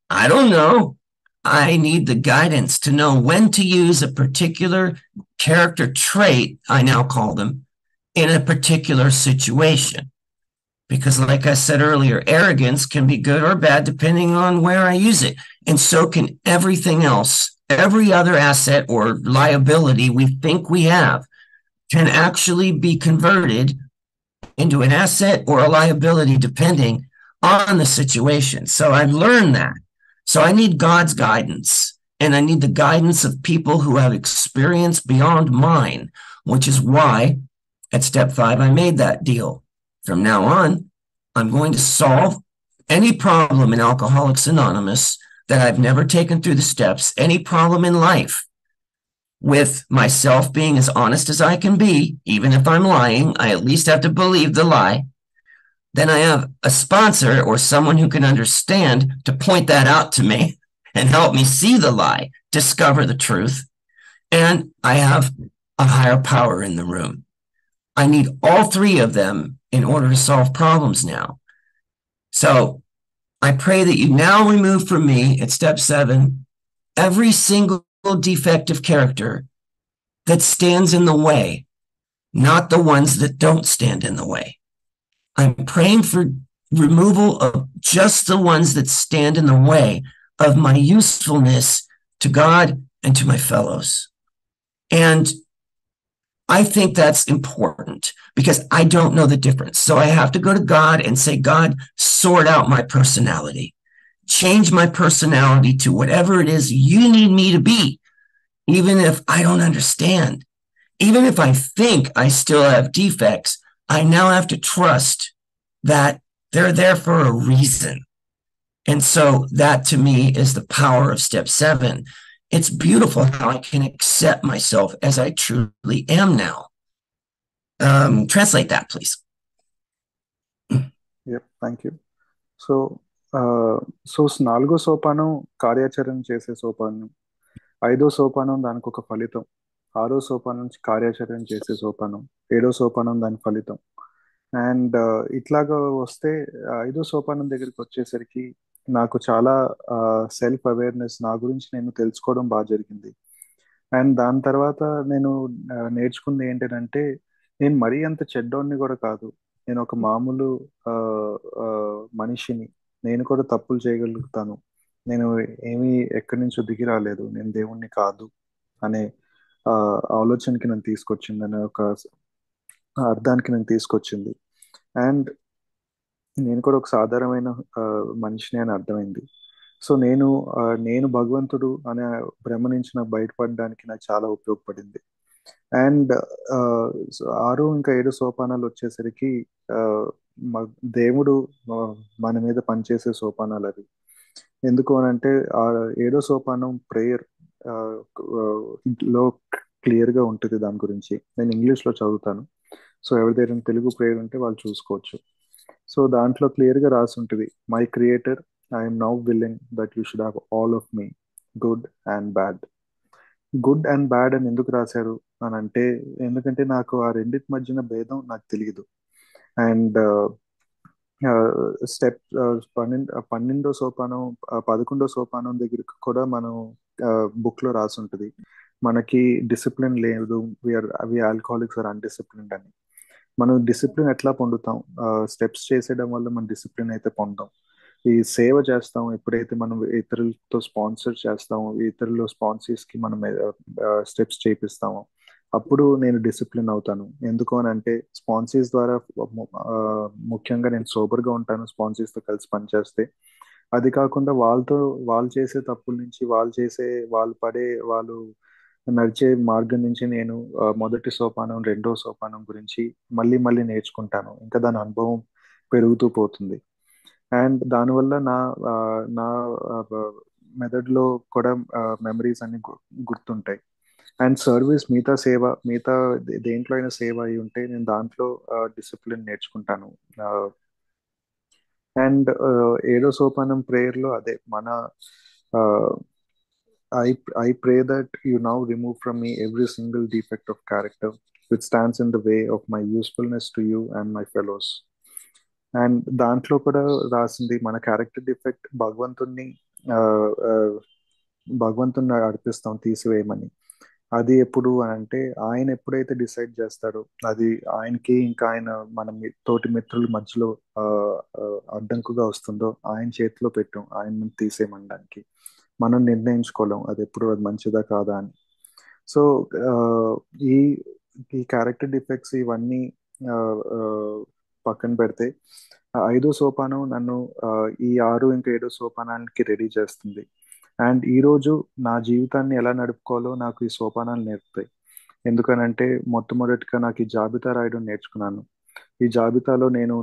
I don't know. I need the guidance to know when to use a particular character trait, I now call them, in a particular situation. Because, like I said earlier, arrogance can be good or bad depending on where I use it. And so can everything else. Every other asset or liability we think we have can actually be converted into an asset or a liability depending on the situation. So I've learned that. So I need God's guidance, and I need the guidance of people who have experience beyond mine, which is why at step 5, I made that deal. From now on, I'm going to solve any problem in Alcoholics Anonymous that I've never taken through the steps, any problem in life, with myself being as honest as I can be. Even if I'm lying, I at least have to believe the lie. Then I have a sponsor or someone who can understand to point that out to me and help me see the lie, discover the truth. And I have a higher power in the room. I need all 3 of them in order to solve problems now. So I pray that you now remove from me at step 7 every single defective character that stands in the way, not the ones that don't stand in the way. I'm praying for removal of just the ones that stand in the way of my usefulness to God and to my fellows. And I think that's important because I don't know the difference. So I have to go to God and say, God, sort out my personality. Change my personality to whatever it is you need me to be, even if I don't understand. Even if I think I still have defects, I now have to trust that they're there for a reason. And so that to me is the power of step 7. It's beautiful how I can accept myself as I truly am now. Translate that, please. Yep, thank you. So so 4వ సోపానం కార్యాచరణ చేసే సోపానం, 5వ సోపానం దానికి ఒక ఫలితం, 6వ సోపానం కార్యాచరణ చేసే సోపానం, 7వ సోపానం దాని ఫలితం. అండ్ ఇట్లాగా వస్తే 5వ సోపానం దగ్గరికి వచ్చేసరికి నాకు చాలా సెల్ఫ్ అవేర్నెస్, నా గురించి నేను తెలుసుకోవడం బాగా జరిగింది. అండ్ దాని తర్వాత నేను నేర్చుకుంది ఏంటంటే, నేను మరీ అంత చెడ్డోడిని కూడా కాదు. నేను ఒక మామూలు ఆ, ఆ, మనిషిని. నేను కూడా తప్పులు చేయగలుగుతాను. నేను ఏమీ ఎక్కడి నుంచో దిగి రాలేదు, నేను దేవుణ్ణి కాదు అనే ఆ, ఆలోచనకి నన్ను తీసుకొచ్చింది, అనే ఒక అర్థానికి నన్ను తీసుకొచ్చింది. అండ్ నేను కూడా ఒక సాధారణమైన ఆ, మనిషిని అని అర్థమైంది. సో నేను భగవంతుడు అనే భ్రమ నుంచి నాకు బయటపడడానికి నాకు చాలా ఉపయోగపడింది. అండ్ ఆరు ఇంకా ఏడు సోపానాలు వచ్చేసరికి ఆ, దేవుడు ఆ, మన మీద పనిచేసే సోపానాలు అవి. ఎందుకు అని అంటే ఆ ఏడో సోపానం ప్రేయర్ లో క్లియర్ గా ఉంటుంది. దాని గురించి నేను ఇంగ్లీష్ లో చదువుతాను. సో ఎవరిదైనా తెలుగు ప్రేయర్ ఉంటే వాళ్ళు చూసుకోవచ్చు. సో దాంట్లో క్లియర్ గా రాసి ఉంటుంది, my creator, I'm now willing that you should have all of me, good and bad. Good and bad అని ఎందుకు రాశారు అని అంటే, ఎందుకంటే నాకు ఆ రెండింటి మధ్యన భేదం నాకు తెలియదు. అండ్ స్టెప్ పన్నెండో సోపానం, 11వ సోపానం దగ్గరికి కూడా మనం బుక్ లో రాసి ఉంటుంది, మనకి డిసిప్లిన్ లేదు, వి ఆల్కహాలిక్స్ ఆర్ అన్డిసిప్లిన్డ్ అని. మనం డిసిప్లిన్ ఎట్లా పొందుతాం? స్టెప్స్ చేసేయడం వల్ల మనం డిసిప్లిన్ అయితే పొందాం. ఈ సేవ చేస్తాం ఎప్పుడైతే మనం ఇతరులతో స్పాన్సర్ చేస్తామో, ఇతరుల స్పాన్సర్స్ కి మనం స్టెప్స్ చేపిస్తామో, అప్పుడు నేను డిసిప్లిన్ అవుతాను. ఎందుకు అని అంటే స్పాన్సర్స్ ద్వారా ఆ, ముఖ్యంగా నేను సోబర్ గా ఉంటాను స్పాన్సర్స్ తో కలిసి పనిచేస్తే. అది కాకుండా వాళ్ళు చేసే తప్పుల నుంచి, వాళ్ళు నడిచే మార్గం నుంచి నేను మొదటి సోపానం, రెండో సోపానం గురించి మళ్ళీ మళ్ళీ నేర్చుకుంటాను. ఇంకా దాని అనుభవం పెరుగుతూ పోతుంది. అండ్ దానివల్ల ఆ, నా మెథడ్లో కూడా మెమరీస్ అన్ని గుర్తుంటాయి. అండ్ సర్వీస్, మిగతా దేంట్లో అయినా సేవ అయి ఉంటే నేను దాంట్లో డిసిప్లిన్ నేర్చుకుంటాను. అండ్ ఏడో సోపానం ప్రేయర్లో అదే మన I pray that you now remove from me every single defect of character which stands in the way of my usefulness to you and my fellows. And దాంట్లో కూడా రాసింది, మన క్యారెక్టర్ డిఫెక్ట్ ఆ, ఆ, భగవంతుని అర్పిస్తాం తీసివేయమని. అది ఎప్పుడు అని అంటే ఆయన ఎప్పుడైతే డిసైడ్ చేస్తాడో, అది ఆయనకి ఇంకా మన తోటి మిత్రుల మధ్యలో ఆ, ఆ, అడ్డంకుగా వస్తుందో ఆయన చేతిలో పెట్టాం ఆయన తీసేయమనడానికి. మనం నిర్ణయించుకోలేం అది ఎప్పుడు అది మంచిదా కాదా అని. సో ఆ, ఈ ఈ క్యారెక్టర్ డిఫెక్ట్స్ ఇవన్నీ ఆ, ఆ, పక్కన పెడితే ఐదో సోపానం నన్ను ఈ ఆరు ఇంకా ఏడో సోపానానికి రెడీ చేస్తుంది. అండ్ ఈ రోజు నా జీవితాన్ని ఎలా నడుపుకోవాలో నాకు ఈ సోపానాలు నేర్పుతాయి. ఎందుకనంటే మొట్టమొదటిగా నాకు ఈ జాబితా రాయడం నేర్చుకున్నాను. ఈ జాబితాలో నేను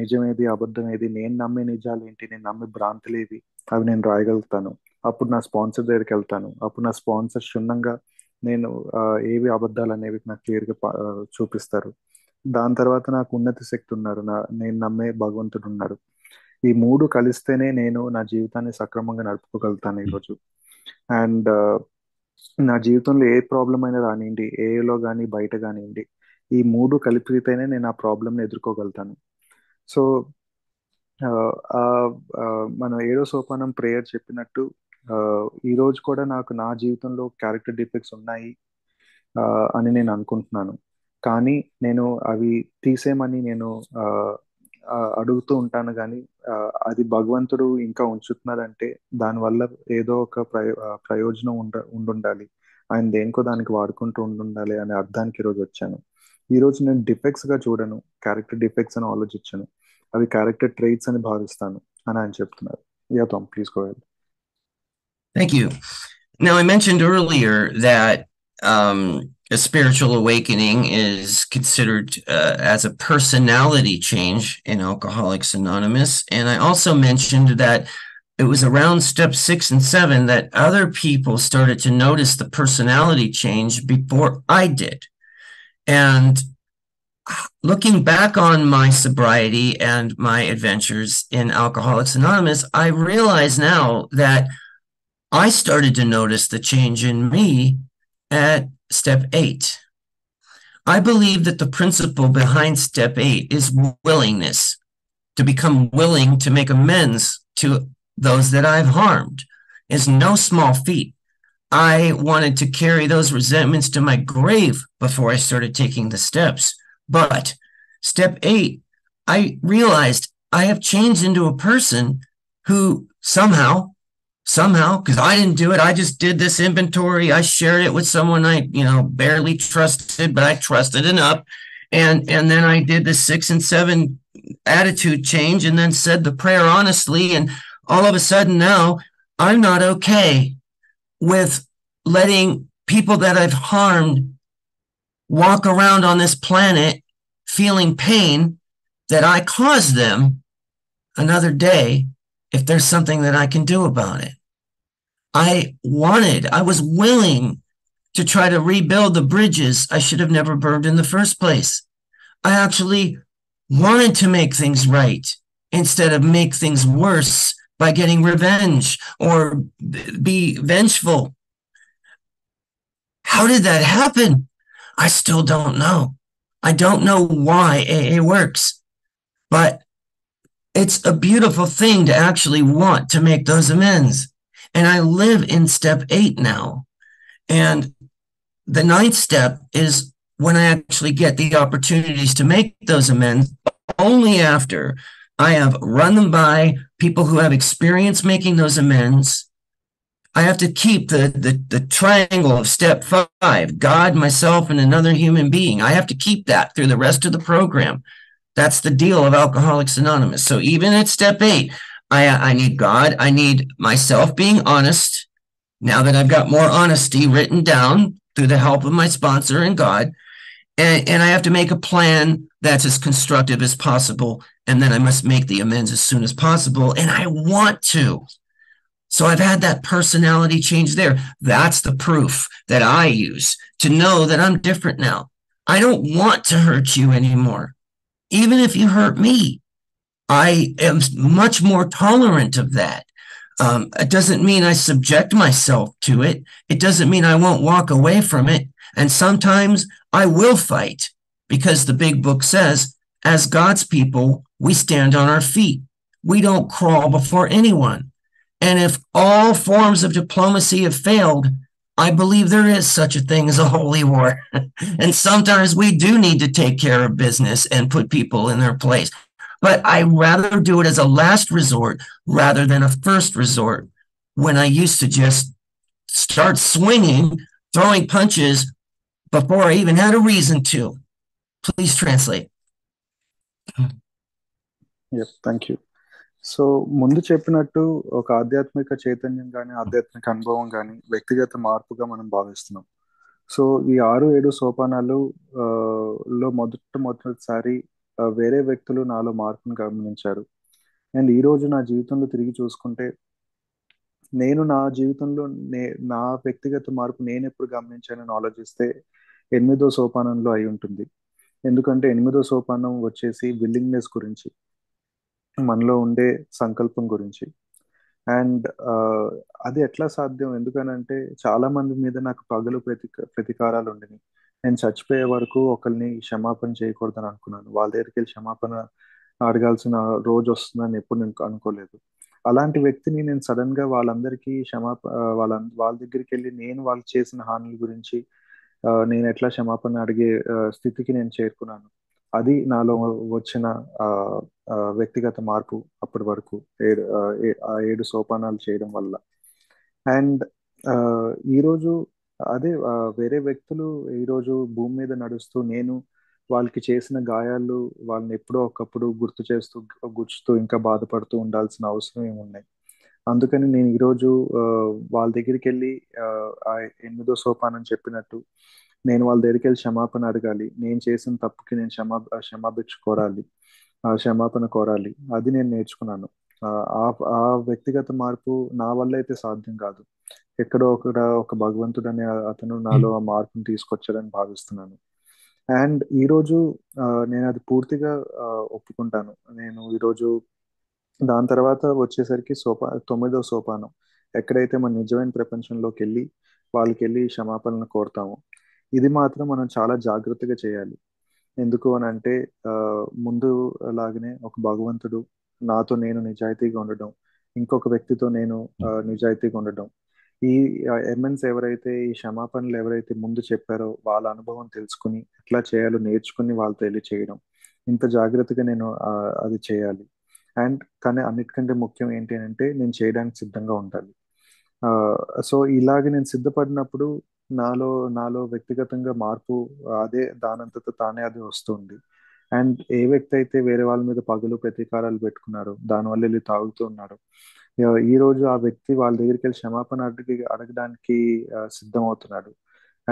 నిజమేది, అబద్ధమేది, నేను నమ్మే నిజాలు ఏంటి, నేను నమ్మే భ్రాంతులేవి, అవి నేను రాయగలుగుతాను. అప్పుడు నా స్పాన్సర్ దగ్గరికి వెళ్తాను. అప్పుడు నా స్పాన్సర్ క్షుణ్ణంగా నేను ఆ, ఏవి అబద్ధాలు అనేవి నాకు క్లియర్గా చూపిస్తారు. దాని తర్వాత నాకు ఉన్నత శక్తి ఉన్నారు, నేను నమ్మే భగవంతుడు ఉన్నారు. ఈ మూడు కలిస్తేనే నేను నా జీవితాన్ని సక్రమంగా నడుపుకోగలుగుతాను ఈరోజు. అండ్ నా జీవితంలో ఏ ప్రాబ్లం అయినా రానివ్వండి, ఏలో కానీ బయట కానివ్వండి, ఈ మూడు కలిపితేనే నేను ఆ ప్రాబ్లమ్ని ఎదుర్కోగలుగుతాను. సో ఆ, ఆ, ఆ, మన ఏడో సోపానం ప్రేయర్ చెప్పినట్టు ఆ, ఈ రోజు కూడా నాకు నా జీవితంలో క్యారెక్టర్ డిఫెక్ట్స్ ఉన్నాయి ఆ, అని నేను అనుకుంటున్నాను. కానీ నేను అవి తీసేయమని నేను ఆ, అడుగుతూ ఉంటాను. కానీ ఆ, అది భగవంతుడు ఇంకా ఉంచుతున్నాడంటే దానివల్ల ఏదో ఒక ప్రయోజనం ఉండుండాలి. ఆయన దేనికో దానికి వాడుకుంటూ ఉండుండాలి అనే అర్థానికి ఈరోజు వచ్చాను. ఈ రోజు నేను డిఫెక్ట్స్ గా చూడను, క్యారెక్టర్ డిఫెక్ట్స్ అని ఆలోచించను, అవి క్యారెక్టర్ ట్రైట్స్ అని భావిస్తాను అని ఆయన చెప్తున్నారు. Yeah Tom, please go ahead. Thank you. Now, I mentioned earlier that a spiritual awakening is considered as a personality change in Alcoholics Anonymous. And I also mentioned that it was around step 6 and 7 that other people started to notice the personality change before I did. And looking back on my sobriety and my adventures in Alcoholics Anonymous, I realize now that I started to notice the change in me at step 8. I believe that the principle behind step 8 is willingness, to become willing to make amends, to those that I've harmed is no small feat. I wanted to carry those resentments to my grave before I started taking the steps. But step 8, I realized I have changed into a person who somehow, because I didn't do it, I just did this inventory. I shared it with someone I, barely trusted, but I trusted enough. And then I did the 6 and 7 attitude change and then said the prayer honestly. And all of a sudden now I'm not okay with letting people that I've harmed walk around on this planet feeling pain that I caused them another day if there's something that I can do about it. I was willing to try to rebuild the bridges I should have never burned in the first place. I actually wanted to make things right instead of make things worse by getting revenge or be vengeful. How did that happen? I still don't know. I don't know why AA works, but it's a beautiful thing to actually want to make those amends. And I live in step 8 now. And the 9th step is when I actually get the opportunities to make those amends only after I have run them by people who have experience making those amends. I have to keep the triangle of step 5, God, myself, and another human being. I have to keep that through the rest of the program. That's the deal of Alcoholics Anonymous. So even at step 8, I need God. I need myself being honest. Now that I've got more honesty written down through the help of my sponsor and God, and I have to make a plan that's as constructive as possible. And then I must make the amends as soon as possible. And I want to. So I've had that personality change there. That's the proof that I use to know that I'm different now. I don't want to hurt you anymore. Even if you hurt me, I am much more tolerant of that. It doesn't mean I subject myself to it. It doesn't mean I won't walk away from it. And sometimes I will fight because the big book says, as God's people, we stand on our feet. We don't crawl before anyone. And if all forms of diplomacy have failed, I believe there is such a thing as a holy war. And sometimes we do need to take care of business and put people in their place. But I rather do it as a last resort rather than a first resort when I used to just start swinging, throwing punches before I even had a reason to. Please translate. Yes, thank you. So ముందు చెప్పినట్టు ఒక ఆధ్యాత్మిక చైతన్యం కానీ ఆధ్యాత్మిక అనుభవం కానీ వ్యక్తిగత మార్పుగా మనం భావిస్తున్నాం. సో ఈ 6-7 సోపానాలు లో మొదటిసారి వేరే వ్యక్తులు నాలో మార్పును గమనించారు. అండ్ ఈ రోజు నా జీవితంలో తిరిగి చూసుకుంటే నేను నా జీవితంలో నా వ్యక్తిగత మార్పు నేను ఎప్పుడు గమనించానని ఆలోచిస్తే 8వ సోపానంలో అయి ఉంటుంది. ఎందుకంటే 8వ సోపానం వచ్చేసి విల్లింగ్నెస్ గురించి, మనలో ఉండే సంకల్పం గురించి. అండ్ అది ఎట్లా సాధ్యం? ఎందుకనంటే చాలా మంది మీద నాకు పగలు ప్రతీకారాలు ఉండినాయి. నేను చచ్చిపోయే వరకు ఒకరిని క్షమాపణ చేయకూడదని అనుకున్నాను. వాళ్ళ దగ్గరికి వెళ్ళి క్షమాపణ అడగాల్సిన రోజు వస్తుందని ఎప్పుడు నేను అనుకోలేదు. అలాంటి వ్యక్తిని నేను సడన్ గా వాళ్ళందరికీ వాళ్ళ దగ్గరికి వెళ్ళి నేను వాళ్ళు చేసిన హానుల గురించి నేను ఎట్లా క్షమాపణ అడిగే స్థితికి నేను చేరుకున్నాను. అది నాలో వచ్చిన వ్యక్తిగత మార్పు అప్పటి వరకు 7 సోపానాలు చేయడం వల్ల. అండ్ ఈరోజు అదే వేరే వ్యక్తులు ఈరోజు భూమి మీద నడుస్తూ నేను వాళ్ళకి చేసిన గాయాలు వాళ్ళని ఎప్పుడో ఒకప్పుడు గుర్తు చేస్తూ గుచ్చుతూ ఇంకా బాధపడుతూ ఉండాల్సిన అవసరం ఏమున్నాయి? అందుకని నేను ఈరోజు వాళ్ళ దగ్గరికి వెళ్ళి ఆ 8వ సోపానం చెప్పినట్టు నేను వాళ్ళ దగ్గరికి వెళ్ళి క్షమాపణ అడగాలి. నేను చేసిన తప్పుకి నేను క్షమాభిక్ష కోరాలి, క్షమాపణ కోరాలి. అది నేను నేర్చుకున్నాను. ఆ వ్యక్తిగత మార్పు నా వల్ల అయితే సాధ్యం కాదు. ఎక్కడో ఒక భగవంతుడు అనే అతను నాలో ఆ మార్పును తీసుకొచ్చాడని భావిస్తున్నాను. అండ్ ఈరోజు నేను అది పూర్తిగా ఒప్పుకుంటాను. నేను ఈరోజు దాని తర్వాత వచ్చేసరికి 9వ సోపానం, ఎక్కడైతే మన నిజమైన ప్రపంచంలోకి వెళ్ళి వాళ్ళకి వెళ్ళి క్షమాపణను కోరుతాము. ఇది మాత్రం మనం చాలా జాగ్రత్తగా చేయాలి. ఎందుకు అని అంటే ముందు లాగానే ఒక భగవంతుడు నాతో నేను నిజాయితీగా ఉండడం, ఇంకొక వ్యక్తితో నేను నిజాయితీగా ఉండడం. ఈ ఎంఎన్స్ ఎవరైతే ఈ క్షమాపణలు ఎవరైతే ముందు చెప్పారో వాళ్ళ అనుభవం తెలుసుకుని ఎట్లా చేయాలో నేర్చుకుని వాళ్ళతో వెళ్ళి చేయడం, ఇంత జాగ్రత్తగా నేను అది చేయాలి. అండ్ కానీ అన్నిటికంటే ముఖ్యం ఏంటి అంటే నేను చేయడానికి సిద్ధంగా ఉండాలి. సో ఇలాగ నేను సిద్ధపడినప్పుడు నాలో నాలో వ్యక్తిగతంగా మార్పు అదే దానంతట తానే అది వస్తుంది. అండ్ ఏ వ్యక్తి అయితే వేరే వాళ్ళ మీద పగలు ప్రతీకారాలు పెట్టుకున్నారో దానివల్ల వెళ్ళి తాగుతూ ఉన్నారో, ఈ రోజు ఆ వ్యక్తి వాళ్ళ దగ్గరికి వెళ్ళి క్షమాపణ అడగడానికి సిద్ధమవుతున్నాడు.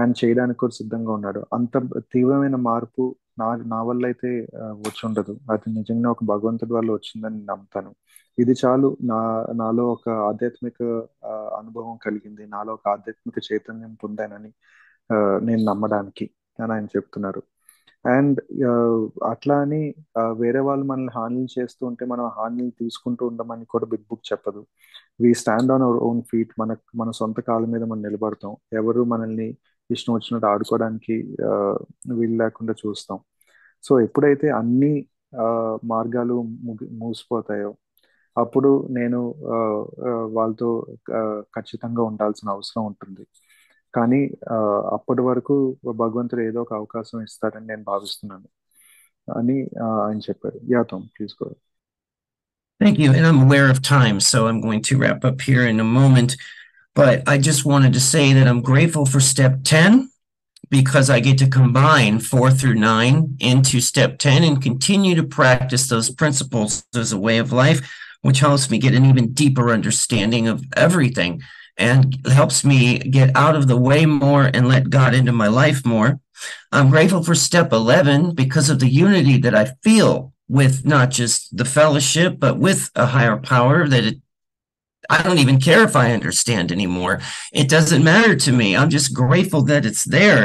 అండ్ చేయడానికి కూడా సిద్ధంగా ఉన్నాడు. అంత తీవ్రమైన మార్పు నా నా వల్ల అయితే వచ్చి ఉండదు. అది నిజంగా ఒక భగవంతుడి వల్ల వచ్చిందని నేను నమ్ముతాను. ఇది చాలు నాలో ఒక ఆధ్యాత్మిక ఆ, అనుభవం కలిగింది, నాలో ఒక ఆధ్యాత్మిక చైతన్యం పొందానని ఆ, నేను నమ్మడానికి అని ఆయన చెప్తున్నారు. అండ్ అట్లా అని వేరే వాళ్ళు మనల్ని హాని చేస్తూ ఉంటే మనం హాని తీసుకుంటూ ఉండమని కూడా బిగ్ బుక్ చెప్పదు. We stand on our own feet. మన సొంత కాళ్ళ మీద మనం నిలబడతాం. ఎవరు మనల్ని ఇష్టం వచ్చినట్టు ఆడుకోవడానికి ఆ, వీలు లేకుండా చూస్తాం. సో ఎప్పుడైతే అన్ని ఆ, మార్గాలు మూసిపోతాయో అప్పుడు నేను ఆ, వాళ్ళతో ఆ, ఖచ్చితంగా ఉండాల్సిన అవసరం ఉంటుంది. కానీ ఆ, అప్పటి వరకు భగవంతుడు ఏదో ఒక అవకాశం ఇస్తాడని నేను భావిస్తున్నాను అని ఆయన చెప్పారు. Yeah Tom, please go. Thank you. And I'm aware of time, so I'm going to wrap up here in a moment. But I just wanted to say that I'm grateful for step 10 because I get to combine 4 through 9 into step 10 and continue to practice those principles as a way of life, which helps me get an even deeper understanding of everything and helps me get out of the way more and let God into my life more. I'm grateful for step 11 because of the unity that I feel with not just the fellowship, but with a higher power I don't even care if I understand anymore. It doesn't matter to me. I'm just grateful that it's there.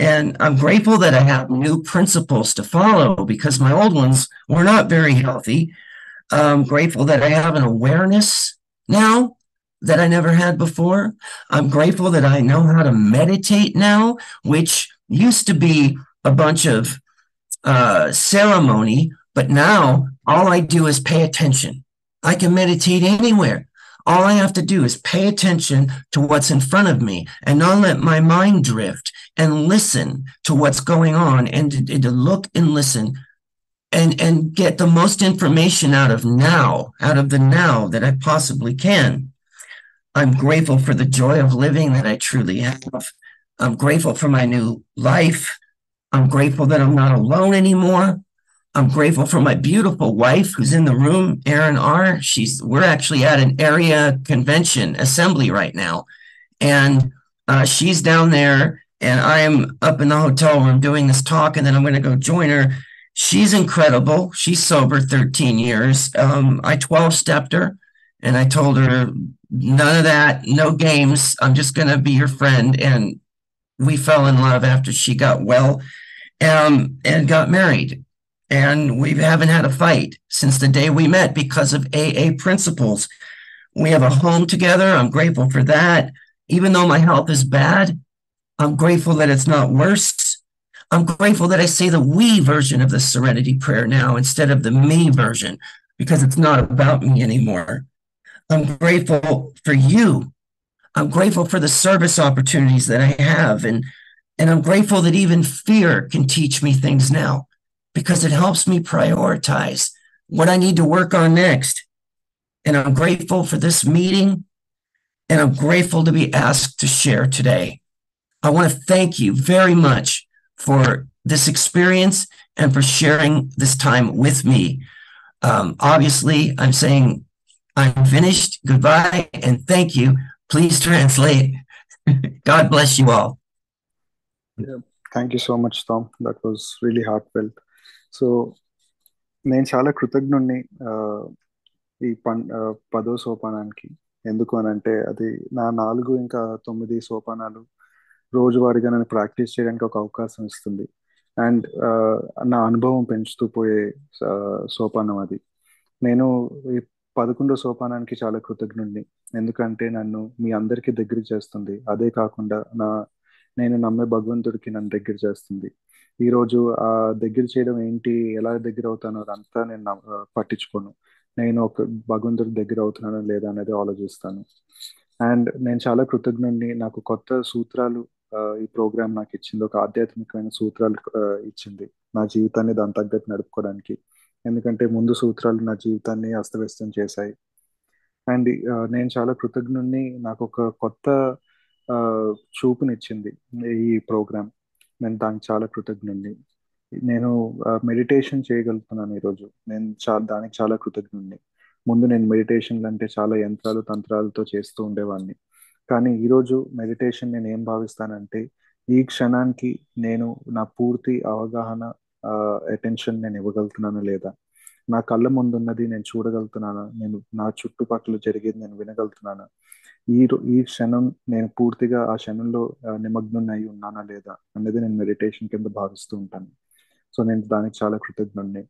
And I'm grateful that I have new principles to follow because my old ones were not very healthy. I'm grateful that I have an awareness now that I never had before. I'm grateful that I know how to meditate now, which used to be a bunch of ceremony, but now all I do is pay attention. I can meditate anywhere. All I have to do is pay attention to what's in front of me and not let my mind drift and listen to what's going on and to look and listen and get the most information out of the now that I possibly can. I'm grateful for the joy of living that I truly have. I'm grateful for my new life. I'm grateful that I'm not alone anymore. I'm grateful for my beautiful wife who's in the room, Erin R. We're actually at an area convention assembly right now, and she's down there, and I'm up in the hotel room doing this talk, and then I'm going to go join her. She's incredible. She's sober 13 years. I 12 stepped her, and I told her none of that, no games. I'm just going to be your friend, and we fell in love after she got well and got married. And we haven't had a fight since the day we met because of AA principles. We have a home together. I'm grateful for that. Even though my health is bad, I'm grateful that it's not worse. I'm grateful that I say the we version of the serenity prayer now instead of the me version because it's not about me anymore. I'm grateful for you. I'm grateful for the service opportunities that I have. And I'm grateful that even fear can teach me things now because it helps me prioritize what I need to work on next. And I'm grateful for this meeting. And I'm grateful to be asked to share today. I want to thank you very much for this experience and for sharing this time with me. Obviously, I'm saying I'm finished. Goodbye and thank you. Please translate. God bless you all. Thank you so much Tom, that was really heartfelt. So నేను చాలా కృతజ్ఞుణ్ణి ఈ 10వ సోపానానికి. ఎందుకు అని అంటే అది నా 4 ఇంకా 9 సోపానాలు రోజువారీగా నేను ప్రాక్టీస్ చేయడానికి ఒక అవకాశం ఇస్తుంది. అండ్ నా అనుభవం పెంచుతూ పోయే సోపానం అది. నేను ఈ 11వ సోపానానికి చాలా కృతజ్ఞుడిని. ఎందుకంటే నన్ను మీ అందరికీ దగ్గర చేస్తుంది. అదే కాకుండా నేను నమ్మే భగవంతుడికి నన్ను దగ్గర చేస్తుంది. ఈరోజు ఆ దగ్గర చేయడం ఏంటి, ఎలా దగ్గర అవుతానో అదంతా నేను పట్టించుకోను. నేను ఒక భగవంతుడి దగ్గర అవుతున్నానా లేదా అనేది ఆలోచిస్తాను. అండ్ నేను చాలా కృతజ్ఞుడిని. నాకు కొత్త సూత్రాలు ఈ ప్రోగ్రామ్ నాకు ఇచ్చింది. ఒక ఆధ్యాత్మికమైన సూత్రాలు ఇచ్చింది నా జీవితాన్ని దాని తగ్గట్టు నడుపుకోవడానికి. ఎందుకంటే ముందు సూత్రాలు నా జీవితాన్ని అస్తవ్యస్తం చేశాయి. అండ్ నేను చాలా కృతజ్ఞుడిని. నాకు ఒక కొత్త ఆ, చూపునిచ్చింది ఈ ప్రోగ్రామ్. నేను దానికి చాలా కృతజ్ఞుడిని. నేను మెడిటేషన్ చేయగలుగుతున్నాను ఈరోజు. నేను దానికి చాలా కృతజ్ఞుడిని. ముందు నేను మెడిటేషన్లు అంటే చాలా యంత్రాలు తంత్రాలతో చేస్తూ ఉండేవాడిని. కానీ ఈరోజు మెడిటేషన్ నేను ఏం భావిస్తానంటే, ఈ క్షణానికి నేను నా పూర్తి అవగాహన, అటెన్షన్ నేను ఇవ్వగలుగుతున్నాను లేదా, నా కళ్ళ ముందున్నది నేను చూడగలుగుతున్నానా, నేను నా చుట్టుపక్కల జరిగేది నేను వినగలుగుతున్నానా, ఈ క్షణం నేను పూర్తిగా ఆ క్షణంలో నిమగ్నం అయి ఉన్నానా లేదా అనేది నేను మెడిటేషన్ కింద భావిస్తూ ఉంటాను. సో నేను దానికి చాలా కృతజ్ఞుడిని.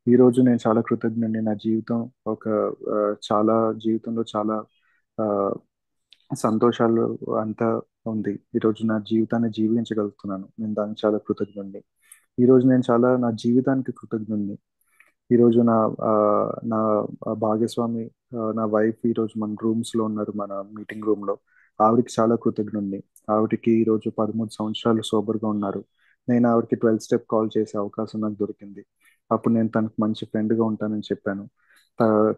ఈ రోజు నేను చాలా కృతజ్ఞుడిని. నా జీవితం ఒక ఆ, చాలా జీవితంలో చాలా ఆ, సంతోషాలు అంతా ఉంది. ఈరోజు నా జీవితాన్ని జీవించగలుగుతున్నాను. నేను దానికి చాలా కృతజ్ఞుడిని. ఈరోజు నేను చాలా నా జీవితానికి కృతజ్ఞుడిని. ఈరోజు ఆ, నా భాగస్వామి, నా వైఫ్ ఈరోజు మన రూమ్స్లో ఉన్నారు, మన మీటింగ్ రూమ్లో. ఆవిడకి చాలా కృతజ్ఞుడిని. ఆవిడకి ఈరోజు 13 సంవత్సరాలు సోబర్గా ఉన్నారు. నేను ఆవిడకి 12 స్టెప్ కాల్ చేసే అవకాశం నాకు దొరికింది. అప్పుడు నేను తనకు మంచి ఫ్రెండ్గా ఉంటానని చెప్పాను. త-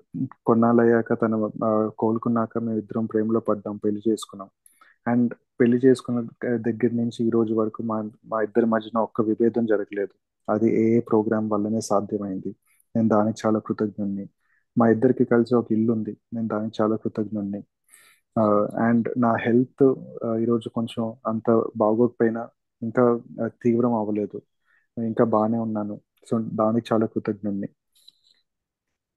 కొన్నాళ్ళు అయ్యాక తను కోలుకున్నాక మేము ఇద్దరం ప్రేమలో పడ్డాం, పెళ్లి చేసుకున్నాం. అండ్ పెళ్లి చేసుకున్న దగ్గర నుంచి ఈ రోజు వరకు మా మా ఇద్దరి మధ్యన ఒక్క విభేదం జరగలేదు. అది ప్రోగ్రామ్ వల్లనే సాధ్యమైంది. నేను దానికి చాలా కృతజ్ఞుడిని. మా ఇద్దరికి కలిసి ఒక ఇల్లు ఉంది. నేను దానికి చాలా కృతజ్ఞుడిని. అండ్ నా హెల్త్ ఈరోజు కొంచెం అంత బాగోకపోయినా ఇంకా తీవ్రం అవ్వలేదు. ఇంకా బాగానే ఉన్నాను. సో దానికి చాలా కృతజ్ఞుడిని.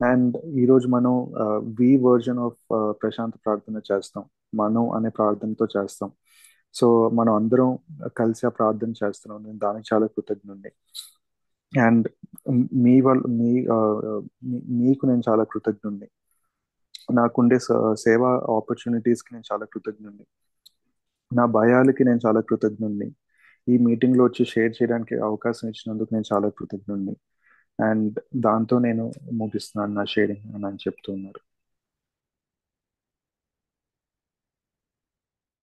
అండ్ ఈరోజు మనం వి వర్జన్ ఆఫ్ ప్రశాంత్ ప్రార్థన చేస్తాం. మనం అనే ప్రార్థనతో చేస్తాం. సో మనం అందరం కలిసి ఆ ప్రార్థన చేస్తున్నాం. నేను దానికి చాలా కృతజ్ఞుడిని. అండ్ మీ వల్ల మీకు నేను చాలా కృతజ్ఞుడిని. నాకుండే సేవా ఆపర్చునిటీస్కి నేను చాలా కృతజ్ఞుడిని. నా భయాలకి నేను చాలా కృతజ్ఞుడిని. ఈ మీటింగ్లో వచ్చి షేర్ చేయడానికి అవకాశం ఇచ్చినందుకు నేను చాలా కృతజ్ఞుడిని. అండ్ దాంతో నేను ముగిస్తున్నాను నా షేరింగ్ అని చెప్తున్నారు.